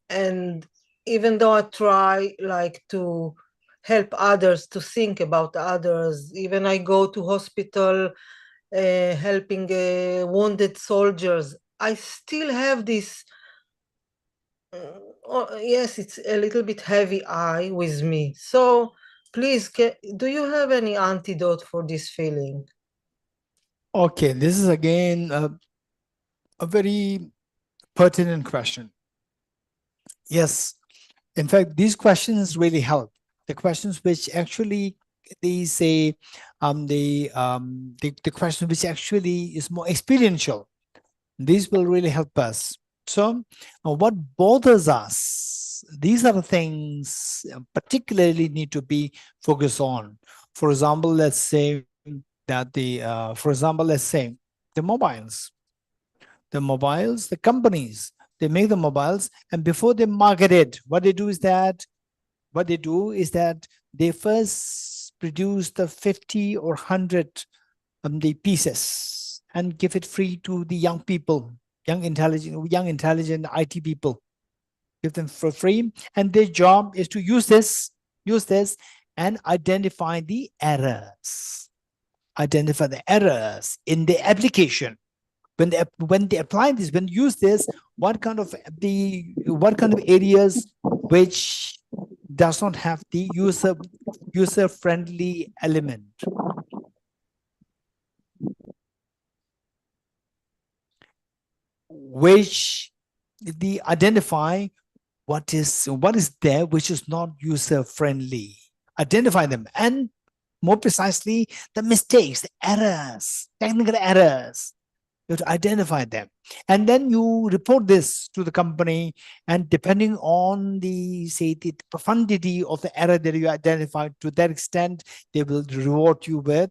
And even though I try like to help others, to think about others, even I go to hospital helping wounded soldiers, I still have this, yes, it's a little bit heavy I with me. So please, do you have any antidote for this feeling? Okay, this is again a very pertinent question. Yes, in fact, these questions really help. The questions which actually the question which actually is more experiential. These will really help us. So what bothers us, these are the things particularly need to be focused on. For example, let's say that let's say the mobiles, the companies, they make the mobiles, and before they market it, what they do is that they first produce the 50 or 100 the pieces and give it free to the young people, young intelligent IT people. Give them for free, and their job is to use this and identify the errors. Identify the errors in the application. When they apply this, when they use this, what kind of areas which does not have the user friendly element. Which they identify what is there which is not user friendly. Identify them, and more precisely the mistakes, the errors, technical errors. You have to identify them, and then you report this to the company, and depending on the profundity of the error that you identified, to that extent they will reward you with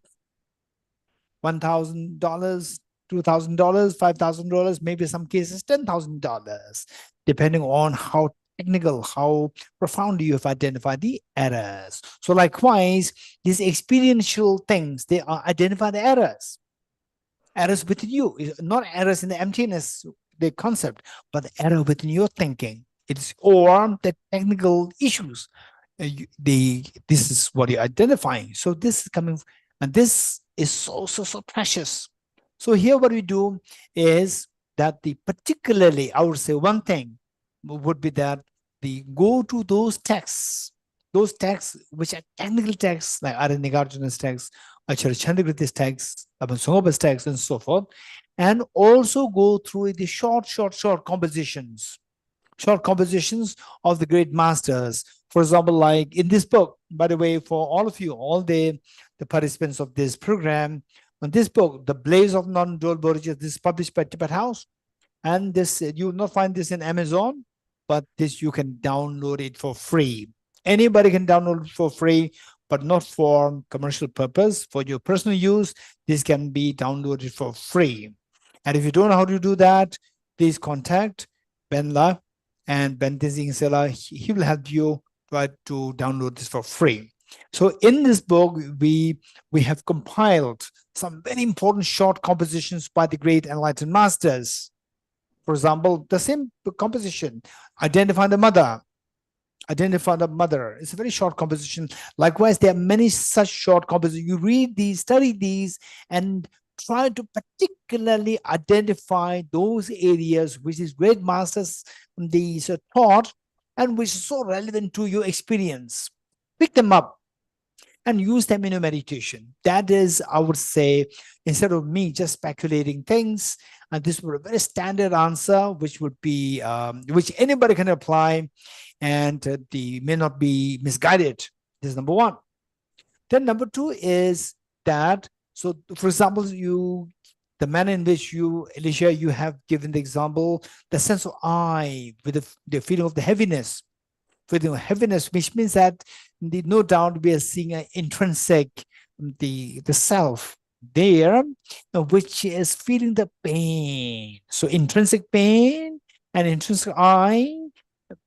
$1,000, $2,000, $5,000, maybe some cases $10,000, depending on how technical, how profound you have identified the errors. So likewise, these experiential things, they are identify the errors. Errors within you, not errors in the emptiness, the concept, but the error within your thinking. It's or the technical issues. This is what you're identifying. So this is coming, and this is so precious. So here what we do is that particularly, I would say one thing would be that go to those texts which are technical texts like Nagarjuna's texts, Acharya Chandrakirti's texts, Abhansongopa's texts, and so forth, and also go through the short compositions of the great masters. For example, like in this book, by the way, for all of you, all the participants of this program, on this book, The Blaze of Non-Dual Bodhicitta, this is published by Tibet House, and this you will not find this in Amazon, but this you can download it for free. Anybody can download it for free, but not for commercial purpose. For your personal use, this can be downloaded for free. And if you don't know how to do that, please contact Benla and Ben Tenzing Sela. He will help you try to download this for free. So in this book, we have compiled some very important short compositions by the great enlightened masters. For example, the same composition, Identify the Mother. It's a very short composition. Likewise, there are many such short compositions. You read these, study these, and try to particularly identify those areas which is great masters these taught and which is so relevant to your experience. Pick them up and use them in your meditation. That is, I would say, instead of me just speculating things, and this would be a very standard answer, which would be, which anybody can apply, and they may not be misguided. This is number one. Then number two is that, so for example, the manner in which you, Alicia, you have given the example, the sense of I, with the feeling of the heaviness, which means that no doubt we are seeing an intrinsic, the self there, which is feeling the pain. So intrinsic pain and intrinsic I,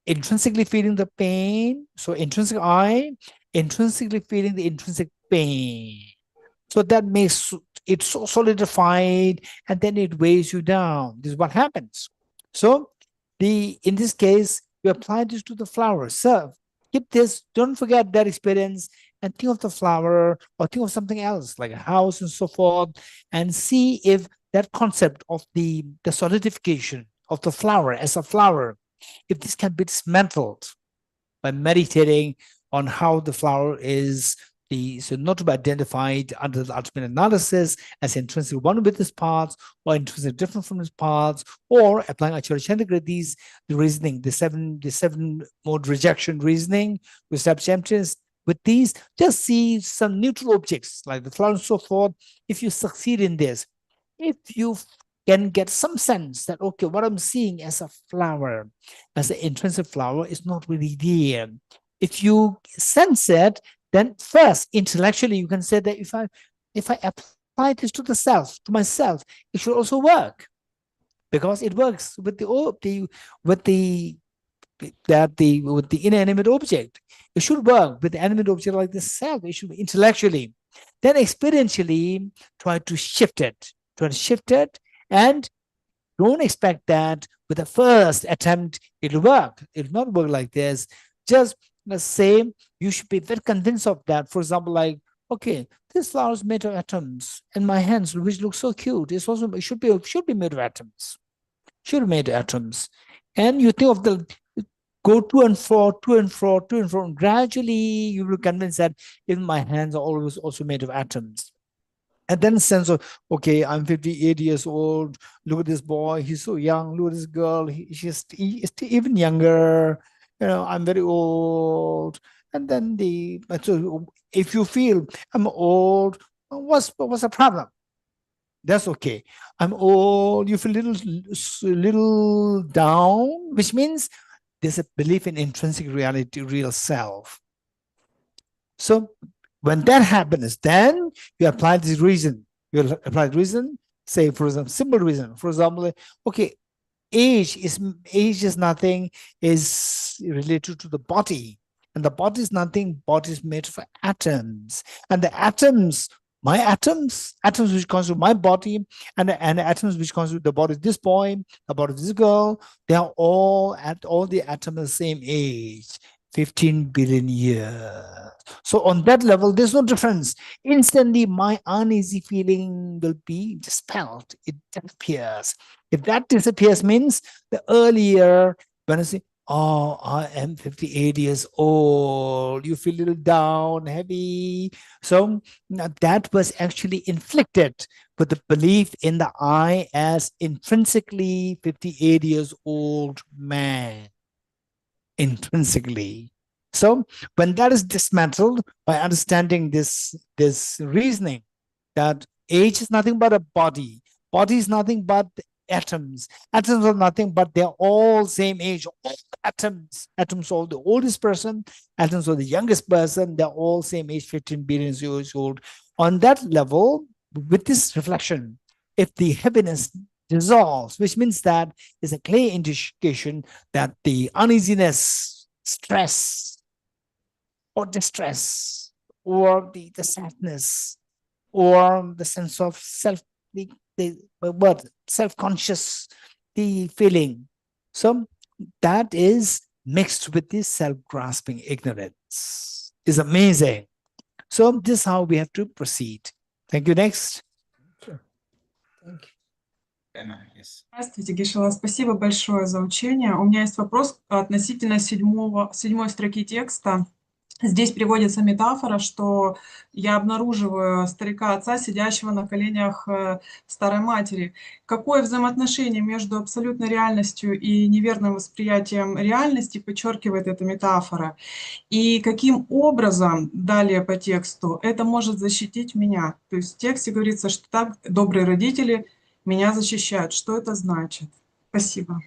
intrinsically feeling the pain. So intrinsic I, intrinsically feeling the intrinsic pain. So that makes it so solidified, and then it weighs you down. This is what happens. So in this case, you apply this to the flower. So keep this, don't forget that experience, and think of the flower or think of something else like a house and so forth, and see if that concept of the solidification of the flower as a flower, if this can be dismantled by meditating on how the flower is so not to be identified under the ultimate analysis as intrinsic one with its parts or intrinsic different from its parts, or applying Acharya Chandrakirti's the reasoning, the seven mode rejection reasoning, with emptiness. With these, just see some neutral objects like the flower and so forth. If you succeed in this, if you can get some sense that, okay, what I'm seeing as a flower, as an intrinsic flower, is not really there. If you sense it, then first, intellectually, you can say that if I apply this to the self, to myself, it should also work, because it works with the inanimate object. It should work with the animate object like the self. It should be intellectually. Then experientially try to shift it. And don't expect that with the first attempt it'll work. It'll not work like this. Just the same, you should be very convinced of that. For example, like, okay, this flower is made of atoms, and my hands, which look so cute, it should be made of atoms. Should be made of atoms. And you think of the go to and fro, and gradually you will convince that even my hands are always also made of atoms. And then sense of, okay, I'm 58 years old. Look at this boy, he's so young. Look at this girl, she's even younger. I'm very old. And then so if you feel I'm old, what's the problem? That's okay. I'm old. You feel little down, which means there's a belief in intrinsic reality, real self. So when that happens, then you apply this reason. You apply the reason, say, for example, simple reason. For example, okay, age is nothing, is related to the body. And the body is nothing, body is made of atoms. And the atoms, my atoms which constitute my body, and the atoms which constitute the body of this boy, the body of this girl, they are all the atoms the same age, 15 billion years. So on that level, there's no difference. Instantly, my uneasy feeling will be dispelled. It disappears. If that disappears, means the earlier, when I say, oh, I am 58 years old, you feel a little down, heavy. So that was actually inflicted with the belief in the I as intrinsically 58 years old man. Intrinsically. So when that is dismantled by understanding this reasoning, that age is nothing but a body is nothing but atoms are nothing but they're all same age. All atoms are the oldest person, atoms are the youngest person, they're all same age, 15 billion years old. On that level, with this reflection, if the heaviness dissolves, which means that is a clear indication that the uneasiness, stress, or distress, or the sadness, or the sense of self-conscious, the feeling. So that is mixed with this self-grasping ignorance. Is amazing. So this is how we have to proceed. Thank you. Next. Sure. Thank you. Yes. Здравствуйте, Гешела. Спасибо большое за учение. У меня есть вопрос относительно седьмой строки текста. Здесь приводится метафора, что я обнаруживаю старика-отца, сидящего на коленях старой матери. Какое взаимоотношение между абсолютной реальностью и неверным восприятием реальности подчеркивает эта метафора? И каким образом, далее по тексту, это может защитить меня? То есть в тексте говорится, что так добрые родители меня защищают. Что это значит? Спасибо.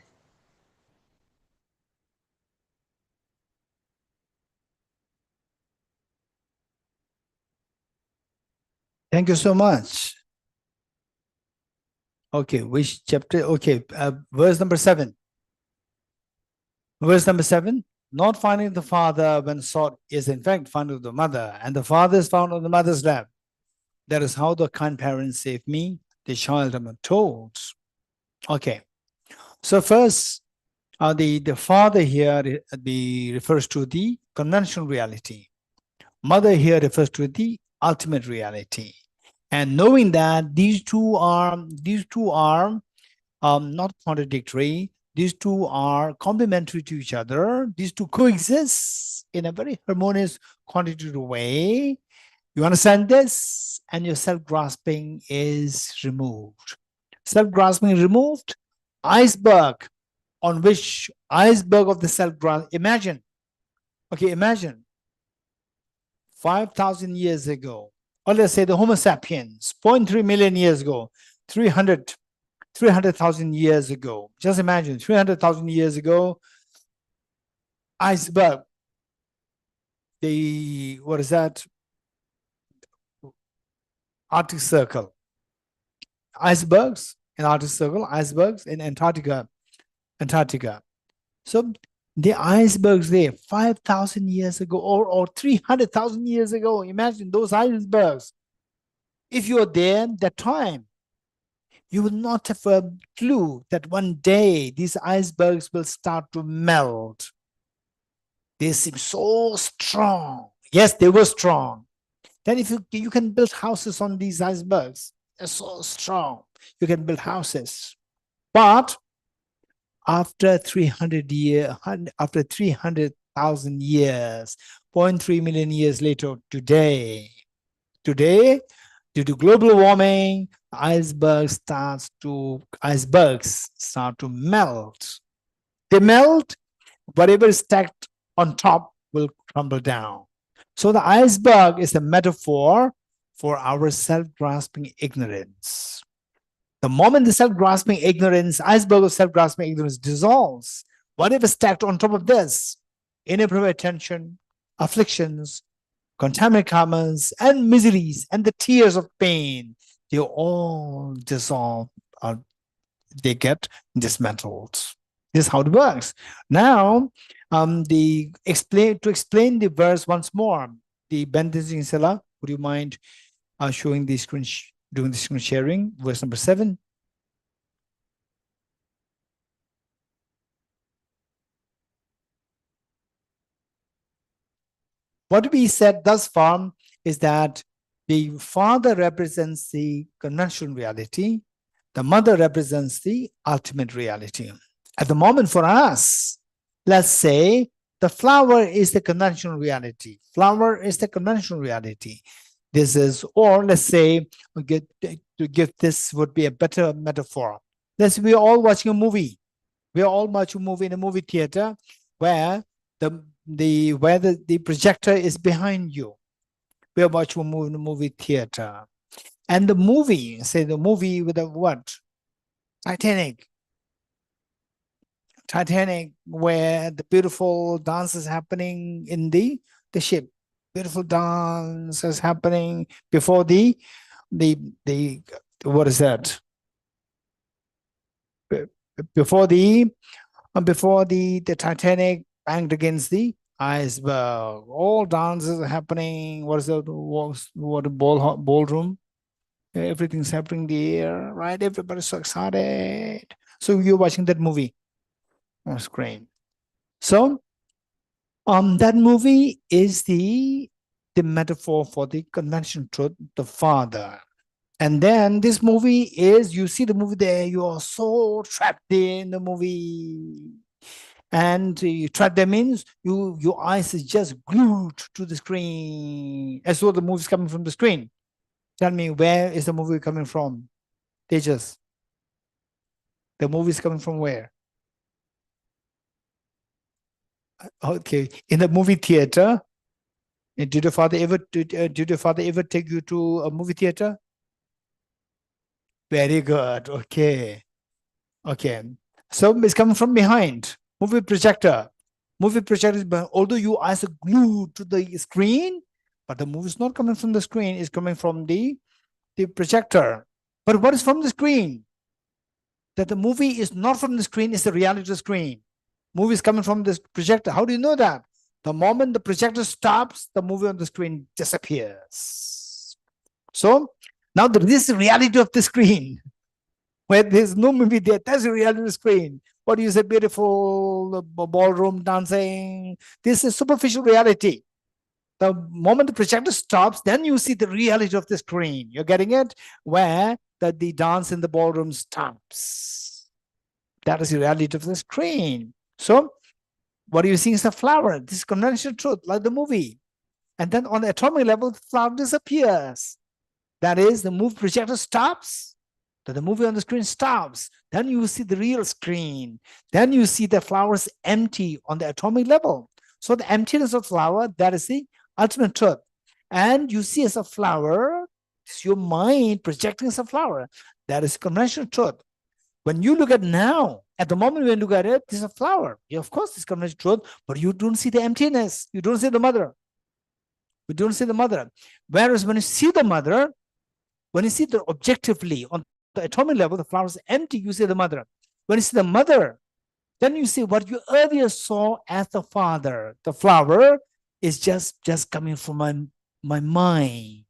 Thank you so much. Okay, which chapter? Okay, verse number 7. Verse number 7. Not finding the father when sought is in fact found of the mother, and the father is found on the mother's lap. That is how the kind parents save me, the child am told. Okay, so first, the father here refers to the conventional reality. Mother here refers to the ultimate reality. And knowing that these two are not contradictory, these two are complementary to each other, these two coexist in a very harmonious, contradictory way. You understand this, and your self-grasping is removed. Self-grasping removed, iceberg of the self-grasp. Imagine 5,000 years ago, or let's say the Homo sapiens, 0.3 million years ago, 300 300,000 years ago. Just imagine 300,000 years ago, iceberg, what is that? Arctic Circle. Icebergs in Arctic Circle, icebergs in Antarctica. So the icebergs there 5,000 years ago or 300,000 years ago. Imagine those icebergs. If you're there at that time, you will not have a clue that one day these icebergs will start to melt. They seem so strong. Yes, they were strong. Then if you can build houses on these icebergs, they're so strong. You can build houses. But after 300,000 years, 0.3 million years later, today, due to global warming, icebergs start to melt. They melt, whatever is stacked on top will crumble down. So the iceberg is a metaphor for our self-grasping ignorance. The moment the self-grasping ignorance, iceberg of self-grasping ignorance dissolves, whatever stacked on top of this, inappropriate attention, afflictions, contaminant karmas, and miseries, and the tears of pain, they all dissolve, they get dismantled. This is how it works. Now, to explain the verse once more, the Bending Sela, would you mind showing the screen, doing the screen sharing, verse number 7? What we said thus far is that the father represents the conventional reality, the mother represents the ultimate reality. At the moment for us, let's say the flower is the conventional reality. Flower is the conventional reality. This is, or let's say, to give this would be a better metaphor. Let's say we're all watching a movie. We're all watching a movie in a movie theater where the projector is behind you. We're watching a movie in a movie theater. And the movie, say the movie with a what? Titanic, where the beautiful dance is happening in the ship. Beautiful dance is happening before the what is that? Before the Titanic banged against the iceberg. All dances are happening. What is that? What a ballroom? Everything's happening there, right? Everybody's so excited. So you're watching that movie on screen. So that movie is the metaphor for the conventional truth, the father. And then this movie is, you see the movie there, you are so trapped in the movie. And you trapped there means your eyes is just glued to the screen, as though the movie is coming from the screen. Tell me, where is the movie coming from? Tejas. The movie is coming from where? Okay, in the movie theater. Did your father ever take you to a movie theater? Very good. Okay. So it's coming from behind. Movie projector. Movie projector is behind. Although your eyes are glued to the screen, but the movie is not coming from the screen. It's coming from the projector. But what is from the screen? That the movie is not from the screen, it's the reality of the screen. Movie is coming from this projector. How do you know that? The moment the projector stops, the movie on the screen disappears. So now this is the reality of the screen. Where there's no movie there, that's the reality of the screen. What do you say? Beautiful ballroom dancing. This is superficial reality. The moment the projector stops, then you see the reality of the screen. You're getting it? Where the dance in the ballroom stops. That is the reality of the screen. So what you see is the flower. This is conventional truth, like the movie. And then on the atomic level, the flower disappears. That is, the movie projector stops. The movie on the screen stops. Then you see the real screen. Then you see the flowers empty on the atomic level. So the emptiness of flower, that is the ultimate truth. And you see as a flower, it's your mind projecting as a flower. That is conventional truth. When you look at now, at the moment when you look at it, this is a flower. Yeah, of course, this comes truth, but you don't see the emptiness. You don't see the mother. You don't see the mother. Whereas when you see the mother, when you see the objectively on the atomic level, the flower is empty, you see the mother. When you see the mother, then you see what you earlier saw as the father. The flower is just coming from my mind.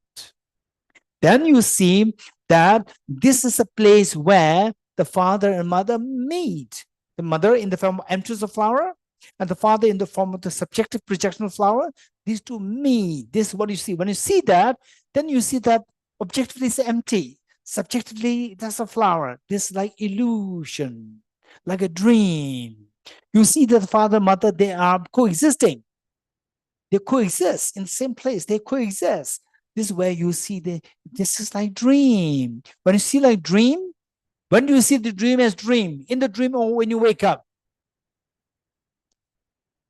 Then you see that this is a place where the father and mother meet. The mother in the form of emptiness of flower, and the father in the form of the subjective projection of flower. These two meet. This is what you see. When you see that, then you see that objectively it's empty. Subjectively, that's a flower. This is like illusion, like a dream. You see that the father and mother, they are coexisting. They coexist in the same place. They coexist. This is where you see this is like dream. When you see like dream, when do you see the dream as dream? In the dream or when you wake up?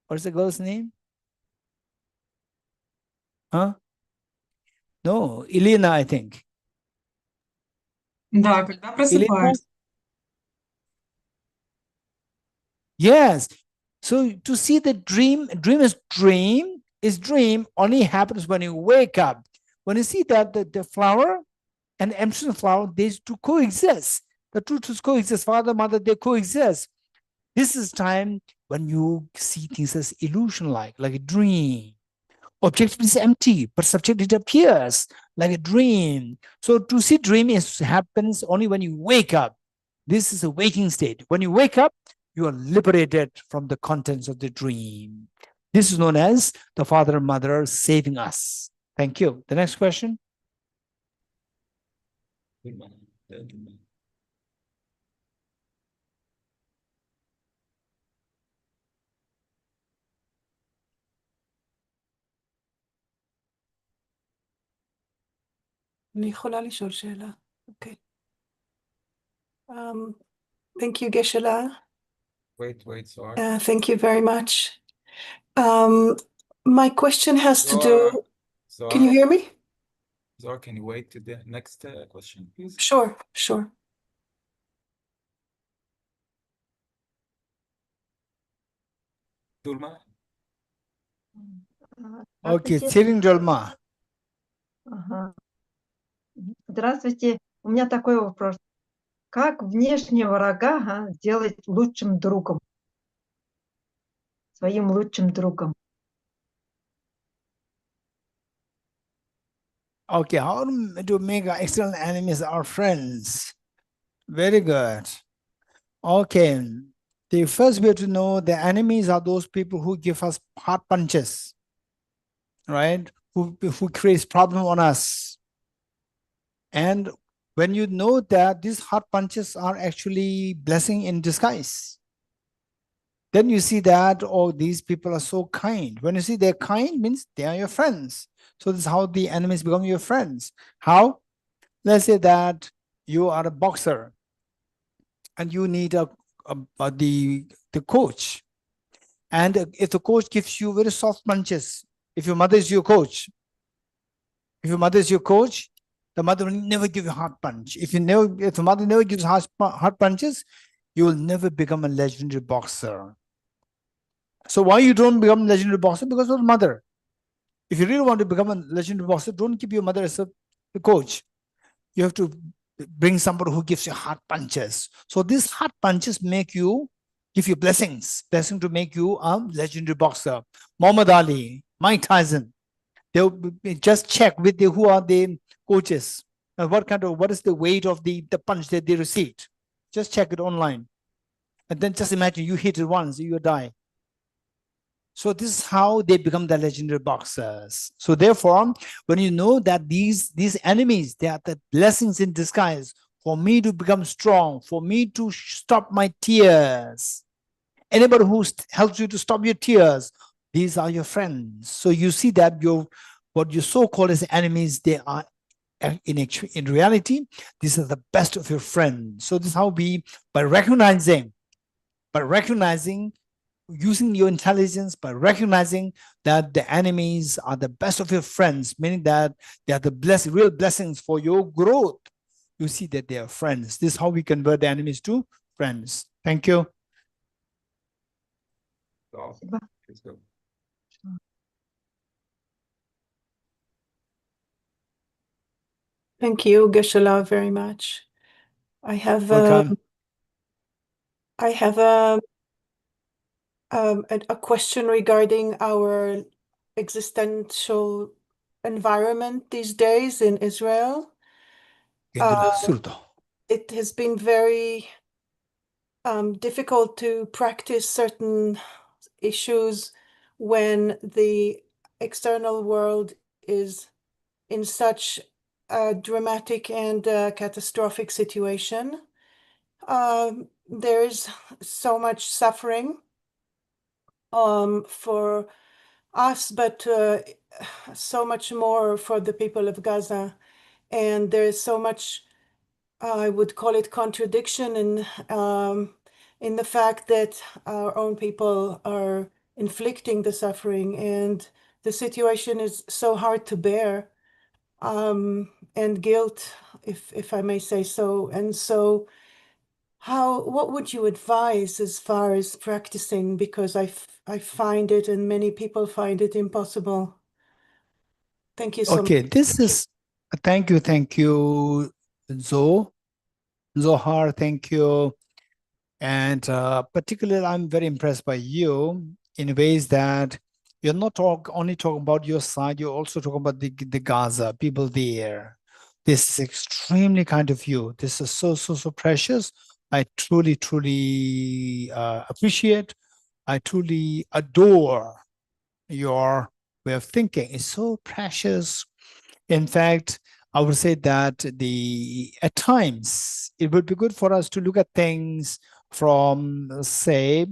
What's the girl's name? Huh? No, Elena, I think. Да, когда просыпаюсь. Yes. So to see the dream is dream only happens when you wake up. When you see that the flower and the emptiness of flower, these two coexist. The two truths coexist. Father, mother, they coexist. This is time when you see things as illusion-like, like a dream. Objectively is empty, but subjectively it appears like a dream. So to see dream happens only when you wake up. This is a waking state. When you wake up, you are liberated from the contents of the dream. This is known as the father and mother saving us. Thank you. The next question. אני יכולה לשאול שאלה? אוקיי. Thank you, Geshe-la. Wait, Zohar. Thank you very much. My question has to do... Zohar, Can you hear me? Zohar, can you wait to the next question, please? Sure. Dulma? Okay, Tsiring Dolma. Ага. Здравствуйте. У меня такой вопрос. Как внешнего врага сделать лучшим другом? Своим лучшим другом? Okay, how to make our external enemies our friends? Very good. Okay, the first we have to know the enemies are those people who give us hard punches, right? Who creates problem on us. And when you know that these hard punches are actually blessing in disguise, then you see that, oh, these people are so kind. When you see they're kind, means they are your friends. So this is how the enemies become your friends. How? Let's say that you are a boxer and you need the coach. And if the coach gives you very soft punches, if your mother is your coach, the mother will never give you hard punch. If the mother never gives hard punches, you will never become a legendary boxer. So why you don't become a legendary boxer? Because of the mother. If you really want to become a legendary boxer, don't keep your mother as the coach. You have to bring somebody who gives you hard punches. So these hard punches give you blessings to make you a legendary boxer. Muhammad Ali, Mike Tyson, they'll just check with who are the coaches and what is the weight of the punch that they received. Just check it online. And then just imagine you hit it once, you die. So this is how they become the legendary boxers. So therefore, when you know that these enemies, they are the blessings in disguise for me to become strong, for me to stop my tears. Anybody who helps you to stop your tears, these are your friends. So you see that what you so-called as enemies, they are in reality, these are the best of your friends. So this is how by recognizing, using your intelligence, by recognizing that the enemies are the best of your friends, meaning that they are the real blessings for your growth. you see that they are friends. This is how we convert the enemies to friends. Thank you. Спасибо. Let's go. Thank you, Geshe-la, very much. I have Welcome. a question regarding our existential environment these days in Israel. It has been very difficult to practice certain issues when the external world is in such a dramatic and catastrophic situation. There is so much suffering for us, but so much more for the people of Gaza. And there's so much, I would call it contradiction in the fact that our own people are inflicting the suffering, and the situation is so hard to bear, and guilt, if I may say so. And so what would you advise as far as practicing? Because I find it, and many people find it, impossible. Thank you so Okay, much. this is, thank you, Zohar, thank you. And particularly, I'm very impressed by you in ways that you're not only talking about your side, you're also talking about the Gaza, people there. This is extremely kind of you. This is so precious. I truly appreciate. I truly adore your way of thinking. It's so precious. In fact, I would say that at times it would be good for us to look at things from, say,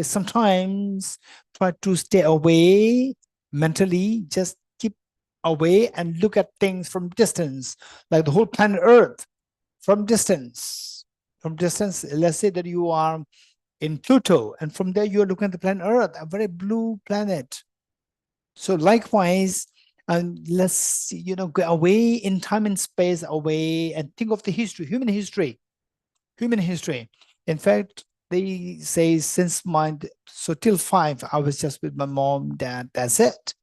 sometimes try to stay away mentally, just keep away and look at things from distance, like the whole planet Earth from distance. From distance, let's say that you are in Pluto, and from there you are looking at the planet Earth, a very blue planet. So likewise, and let's go away in time and space, away, and think of the history, human history. In fact, they say since till 5, I was just with my mom, dad, that's it.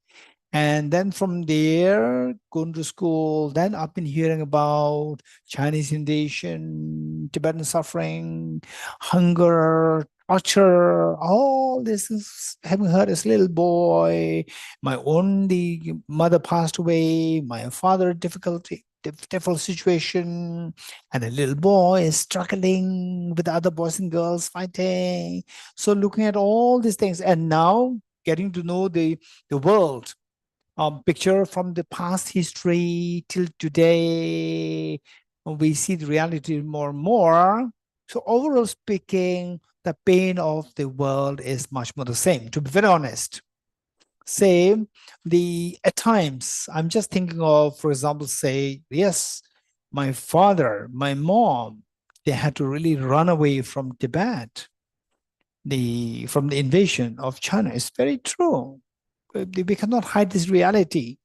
And then from there, going to school, then I've been hearing about Chinese invasion, Tibetan suffering, hunger, torture, all this is having heard as a little boy. My only mother passed away, my father difficult situation, and a little boy is struggling with other boys and girls fighting. So looking at all these things, and now getting to know the world, picture from the past history till today, we see the reality more and more. So overall speaking, the pain of the world is much more the same, to be very honest. Say, at times, I'm just thinking of, for example, say, yes, my father, my mom, they had to really run away from Tibet, from the invasion of China. It's very true. We cannot hide this reality.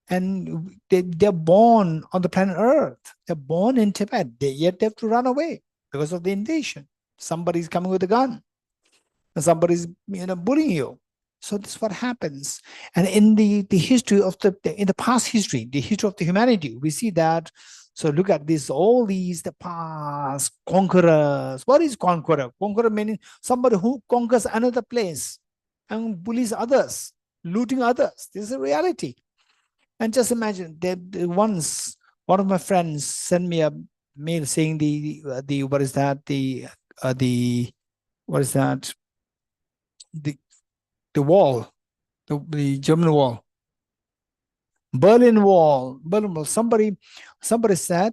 And they're born on the planet Earth. They're born in Tibet. Yet they have to run away because of the invasion. Somebody's coming with a gun. And somebody's bullying you. So this is what happens. And in the history of in the past history, the history of the humanity, we see that. So look at this, all these, the past conquerors. What is conqueror? Conqueror meaning somebody who conquers another place and bullies others, looting others. This is a reality. And just imagine, once one of my friends sent me a mail saying what is that? The wall, the German wall, Berlin Wall. Somebody sent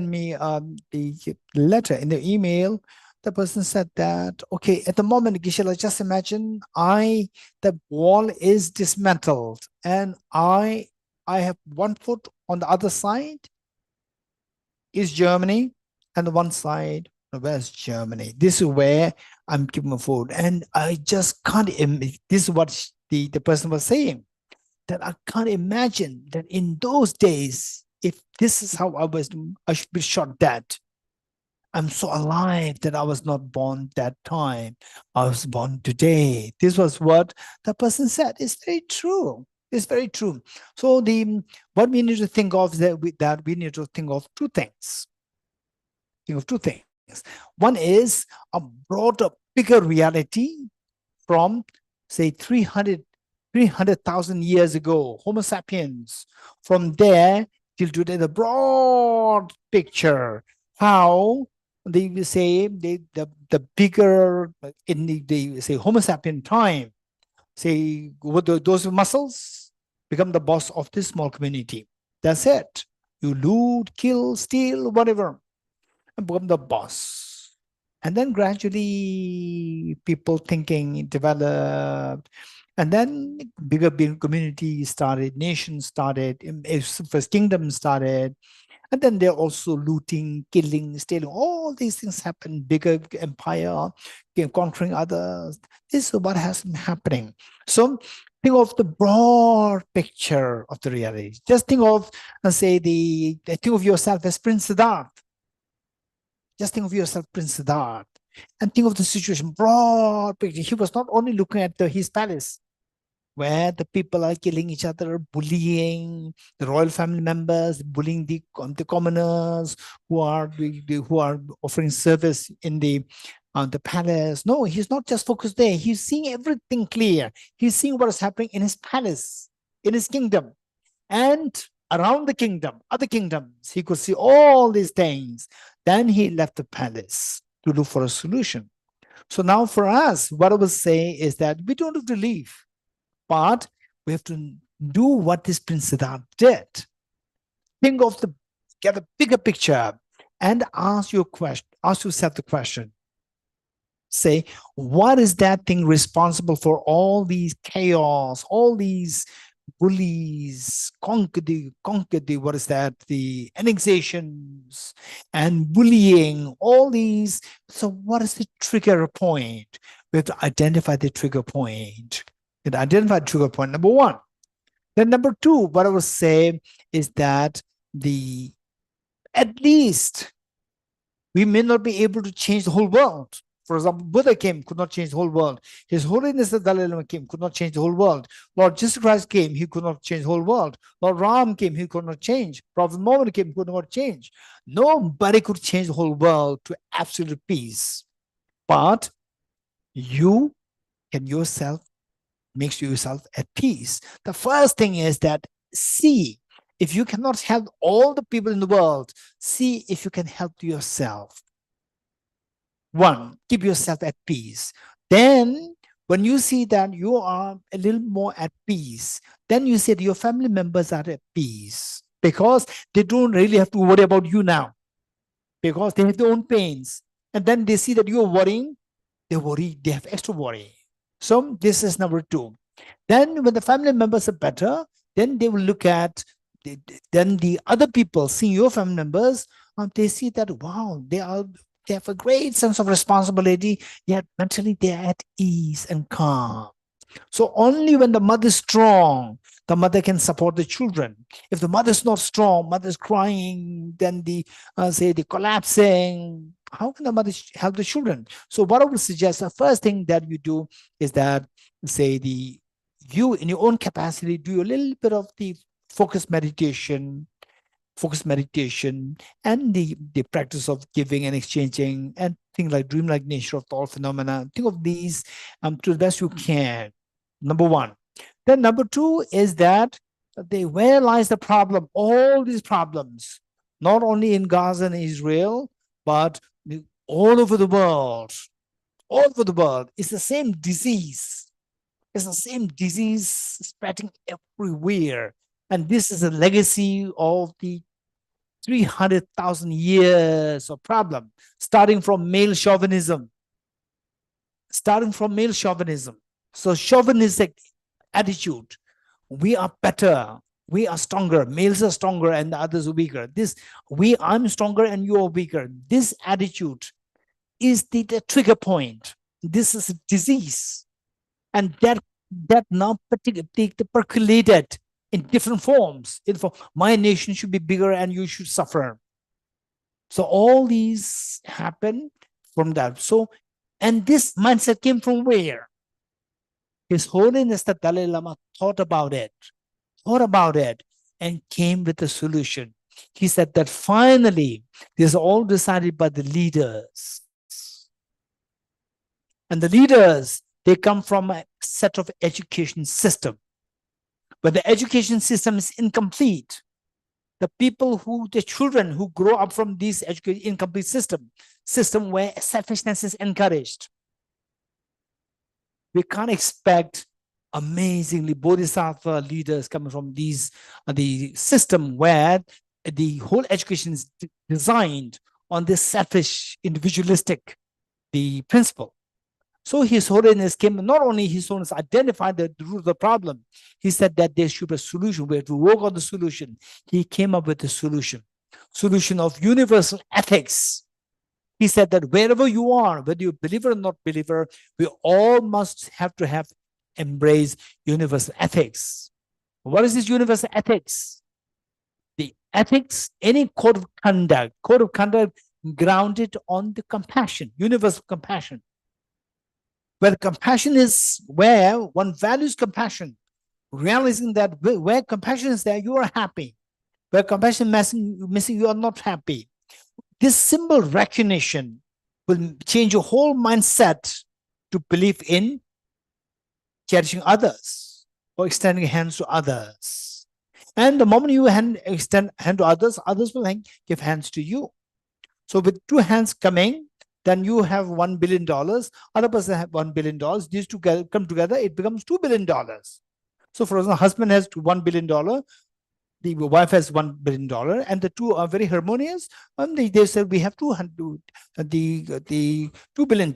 me the letter in the email. The person said that, okay, at the moment, Geshe-la, just imagine the wall is dismantled and I have one foot on the other side is Germany, and the one side, West Germany. This is where I'm keeping my food. And I just can't, this is what the person was saying, that I can't imagine that in those days, if this is how I should be shot dead. I'm so alive that I was not born that time. I was born today. This was what the person said. It's very true. It's very true. So what we need to think of that we need to think of two things. Think of two things. One is a broader, bigger reality from, say, 300,000 years ago, Homo sapiens. From there till today, the broad picture, how they say the bigger in the say Homo sapien time, say with those muscles become the boss of this small community. That's it. You loot, kill, steal, whatever, and become the boss. And then gradually people thinking developed, and then bigger communities started, nations started, first kingdom started. And then they're also looting, killing, stealing. All these things happen. Bigger empire, conquering others. This is what has been happening. So think of the broad picture of the reality. Just think of, say, think of yourself as Prince Siddhartha. Just think of yourself, Prince Siddhartha, and think of the situation, broad picture. He was not only looking at his palace, where the people are killing each other, bullying the royal family members, bullying the commoners who are offering service in the palace. No, he's not just focused there. He's seeing everything clear. He's seeing what is happening in his palace, in his kingdom, and around the kingdom, other kingdoms. He could see all these things. Then he left the palace to look for a solution. So now for us, what I will say is that we don't have to leave, but we have to do what this Prince Siddhartha did. Think of get a bigger picture and ask yourself the question. Say, what is that thing responsible for all these chaos, all these bullies, what is that? The annexations and bullying, all these. So what is the trigger point? We have to identify the trigger point. And identify trigger point number one. Then number two, what I would say is that at least we may not be able to change the whole world. For example, Buddha came, could not change the whole world. His Holiness the Dalai Lama came, could not change the whole world. Lord Jesus Christ came, he could not change the whole world. Lord Ram came, he could not change. Prophet Muhammad came, could not change. Nobody could change the whole world to absolute peace. But you can yourself make yourself at peace. The first thing is that see if you cannot help all the people in the world, see if you can help yourself. One, keep yourself at peace. Then when you see that you are a little more at peace, then you see that your family members are at peace because they don't really have to worry about you now because they have their own pains. And then they see that you're worrying, they have extra worry. So this is number two. Then when the family members are better, then they will look at, then the other people seeing your family members, they see that, wow, they have a great sense of responsibility, yet mentally they are at ease and calm. So only when the mother is strong, the mother can support the children. If the mother is not strong, mother is crying, then the collapsing, how can the mother help the children? So what I would suggest, the first thing that you do is that, say, you in your own capacity, do a little bit of the focused meditation, and the practice of giving and exchanging, and things like dreamlike nature of all phenomena. Think of these to the best you can. Number one. Then number two is that where lies the problem? All these problems, not only in Gaza and Israel, but all over the world. All over the world. It's the same disease. It's the same disease spreading everywhere. And this is a legacy of the 300,000 years of problem, starting from male chauvinism. So chauvinistic attitude. We are better. We are stronger. Males are stronger and the others are weaker. I'm stronger and you are weaker. This attitude is the trigger point. This is a disease. And that now particularly percolated in different forms. My nation should be bigger and you should suffer. So all these happen from that. So, and this mindset came from where? His Holiness the Dalai Lama thought about it, and came with a solution. He said that finally, this is all decided by the leaders. And the leaders, they come from a set of education system. But the education system is incomplete. The children who grow up from this incomplete system where selfishness is encouraged. We can't expect amazingly bodhisattva leaders coming from the system where the whole education is designed on this selfish, individualistic, the principle. So His Holiness came, not only His Holiness identified the root of the problem, he said that there should be a solution. We have to work on the solution. He came up with a solution of universal ethics. He said that wherever you are, whether you're believer or not believer, we all must have to embrace universal ethics. What is this universal ethics? The ethics, any code of conduct grounded on the compassion, universal compassion. Where compassion is, where one values compassion, realizing that where compassion is there, you are happy. Where compassion is missing, you are not happy. This simple recognition will change your whole mindset to believe in cherishing others or extending hands to others. And the moment you extend hand to others, others will give hands to you. So with two hands coming, then you have $1 billion, other person have $1 billion. These two come together, it becomes $2 billion. So for example, husband has $1 billion, the wife has $1 billion, and the two are very harmonious. And they said we have $2 billion.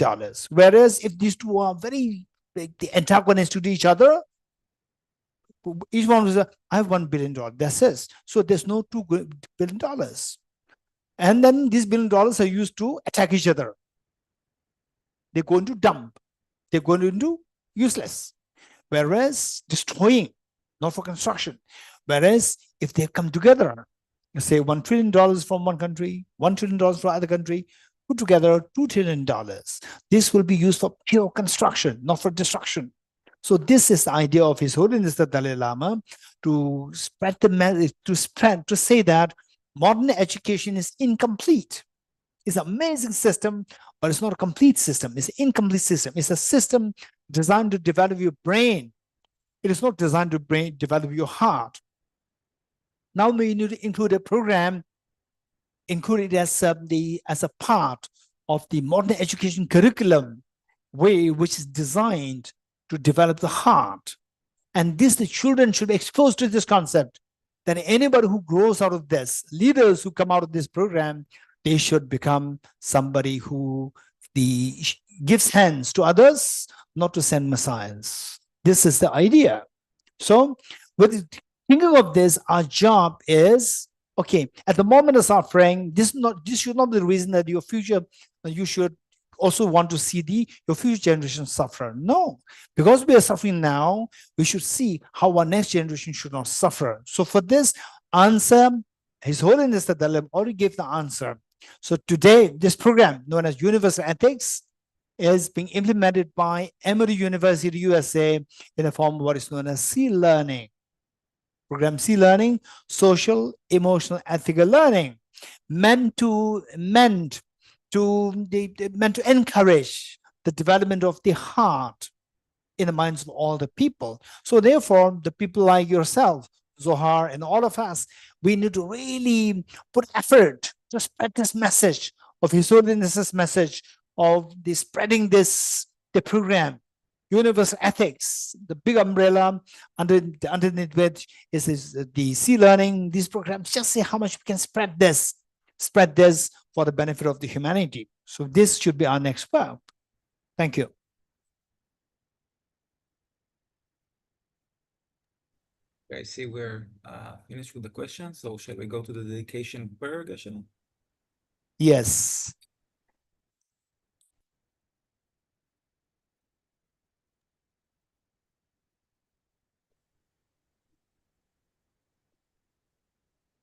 Whereas if these two are very the antagonists to each other, each one was I have $1 billion. That's it. So there's no $2 billion. And then these $1 billion are used to attack each other. They go into dump. They go into useless. Whereas destroying, not for construction. Whereas if they come together, say $1 trillion from one country, $1 trillion from other country, put together $2 trillion. This will be used for pure construction, not for destruction. So this is the idea of His Holiness the Dalai Lama to spread the message, to say that modern education is incomplete. It's an amazing system, but it's not a complete system. It's an incomplete system. It's a system designed to develop your brain. It is not designed to develop your heart. Now we need to include a program, include it as a part of the modern education curriculum, which is designed to develop the heart. And the children should be exposed to this concept. That anybody who grows out of this, leaders who come out of this program, they should become somebody who gives hands to others, not to send missiles. This is the idea. So, with thinking of this, our job is, okay, at the moment of suffering, this should not be the reason that your future, you should also want to see your future generation suffer. No, because we are suffering now, we should see how our next generation should not suffer. So for this answer, His Holiness the Dalai Lama already gave the answer. So today, this program known as Universal Ethics is being implemented by Emory University, USA, in the form of what is known as C-Learning. Program C-Learning, Social, Emotional, Ethical Learning, meant to encourage the development of the heart in the minds of all the people. So therefore, the people like yourself, Zohar, and all of us, we need to really put effort to spread this message of His Holiness's message of spreading the program, Universal Ethics, the big umbrella underneath which is the C-Learning, these programs. Just see how much we can spread this for the benefit of the humanity. So this should be our next work. Thank you. I see we're finished with the questions, so shall we go to the dedication prayer, Geshe? Yes.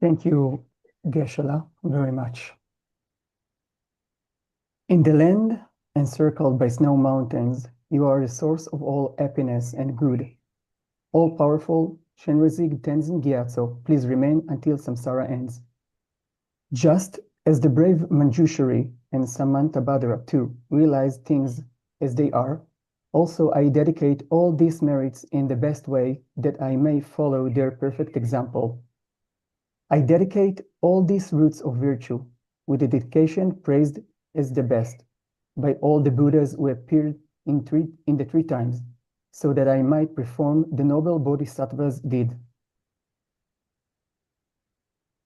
Thank you, Geshe-la, very much. In the land encircled by snow mountains, you are the source of all happiness and good. All-powerful Shenrezig Tenzin Gyatso, please remain until samsara ends. Just as the brave Manjushri and Samantabhadra too realize things as they are, also I dedicate all these merits in the best way that I may follow their perfect example. I dedicate all these roots of virtue with a dedication praised as the best by all the Buddhas who appeared in the three times, so that I might perform the noble Bodhisattvas did.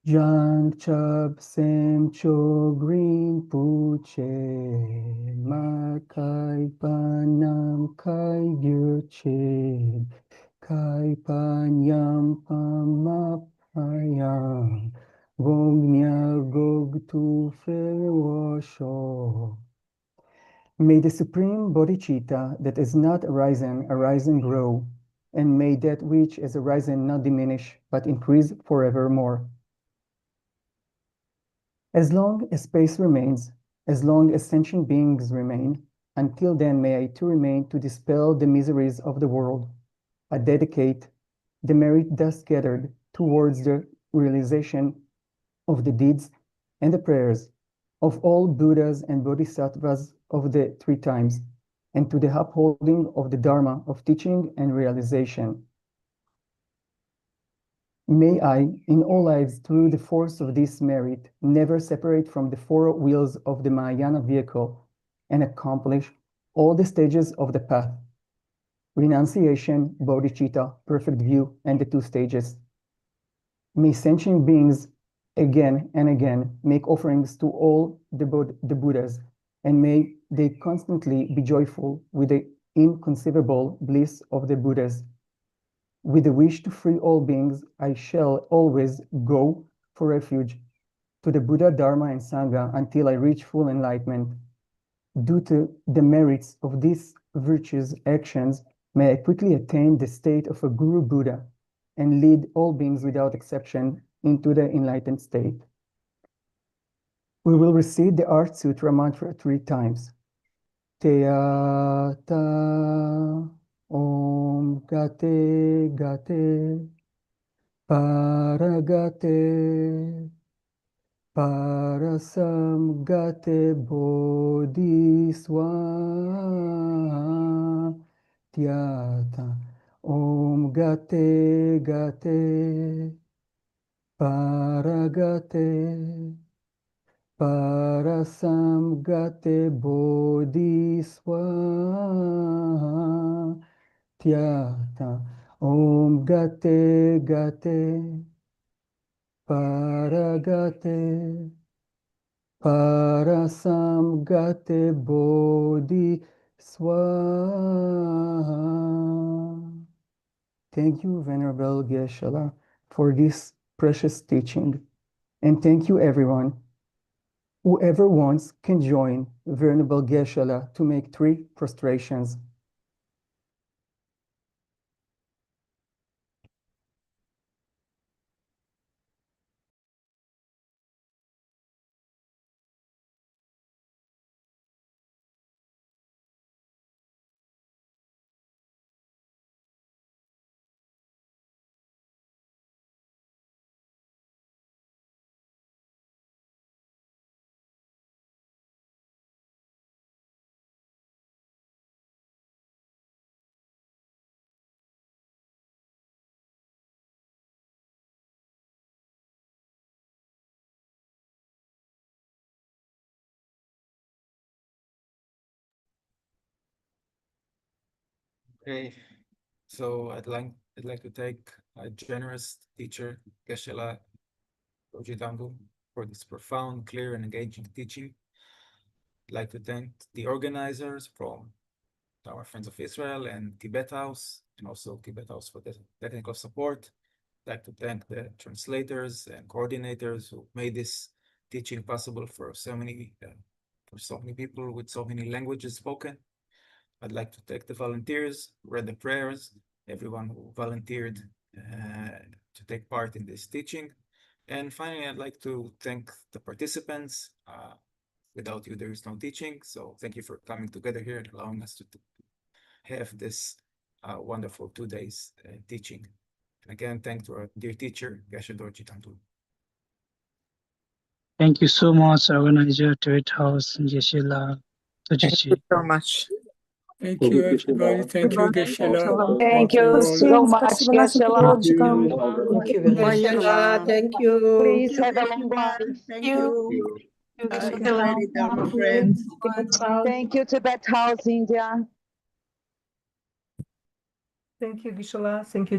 Jang Chub Sem Cho Green Puche Ma Kai Panam Kai Gyurche Kai Panyam Pamapayam Gognya Gog Tu Washo. May the Supreme Bodhicitta that has not arisen arise and grow, and may that which has arisen not diminish, but increase forevermore. As long as space remains, as long as sentient beings remain, until then may I too remain to dispel the miseries of the world. I dedicate the merit thus gathered towards the realization of the deeds and the prayers of all Buddhas and Bodhisattvas of the three times, and to the upholding of the Dharma of teaching and realization. May I, in all lives, through the force of this merit, never separate from the four wheels of the Mahayana vehicle and accomplish all the stages of the path: renunciation, bodhicitta, perfect view, and the two stages. May sentient beings again and again make offerings to all the Buddhas, and may they constantly be joyful with the inconceivable bliss of the Buddhas. With the wish to free all beings, I shall always go for refuge to the Buddha, Dharma, and Sangha until I reach full enlightenment. Due to the merits of these virtuous actions, may I quickly attain the state of a Guru Buddha and lead all beings without exception into the enlightened state. We will recite the Art Sutra mantra 3 times. Teata Om Gate Gate Paragate Parasam Gate Bodhiswa Tyata Om Gate Gate Paragate Parasam Gate Bodhiswa Tyata Om Gate Gate Paragate Parasam Gate Bodhiswa. Thank you, Venerable Geshe-la, for this precious teaching. And thank you, everyone. Whoever wants can join Venerable Geshe-la to make 3 prostrations. Okay, so I'd like to thank a generous teacher, Geshe Dorji Damdul, for this profound, clear, and engaging teaching. I'd like to thank the organizers from Dharma Friends of Israel and Tibet House, and also Tibet House for the technical support. I'd like to thank the translators and coordinators who made this teaching possible for so many people with so many languages spoken. I'd like to thank the volunteers who read the prayers, everyone who volunteered to take part in this teaching. And finally, I'd like to thank the participants. Without you, there is no teaching. So thank you for coming together here and allowing us to have this wonderful 2 days teaching. And again, thanks to our dear teacher, Geshe Dorji Damdul. Thank you so much, organizer, Tibetan House, Geshe Dorji. So much. Thank you, everybody. Thank you, Geshe-la. Thank you so much, Geshe-la. Thank you very much. Thank you. Please have a long life. Thank you. Thank Very Dharma friends. Thank you, Tibet House, India. Thank you, Geshe-la. Thank you.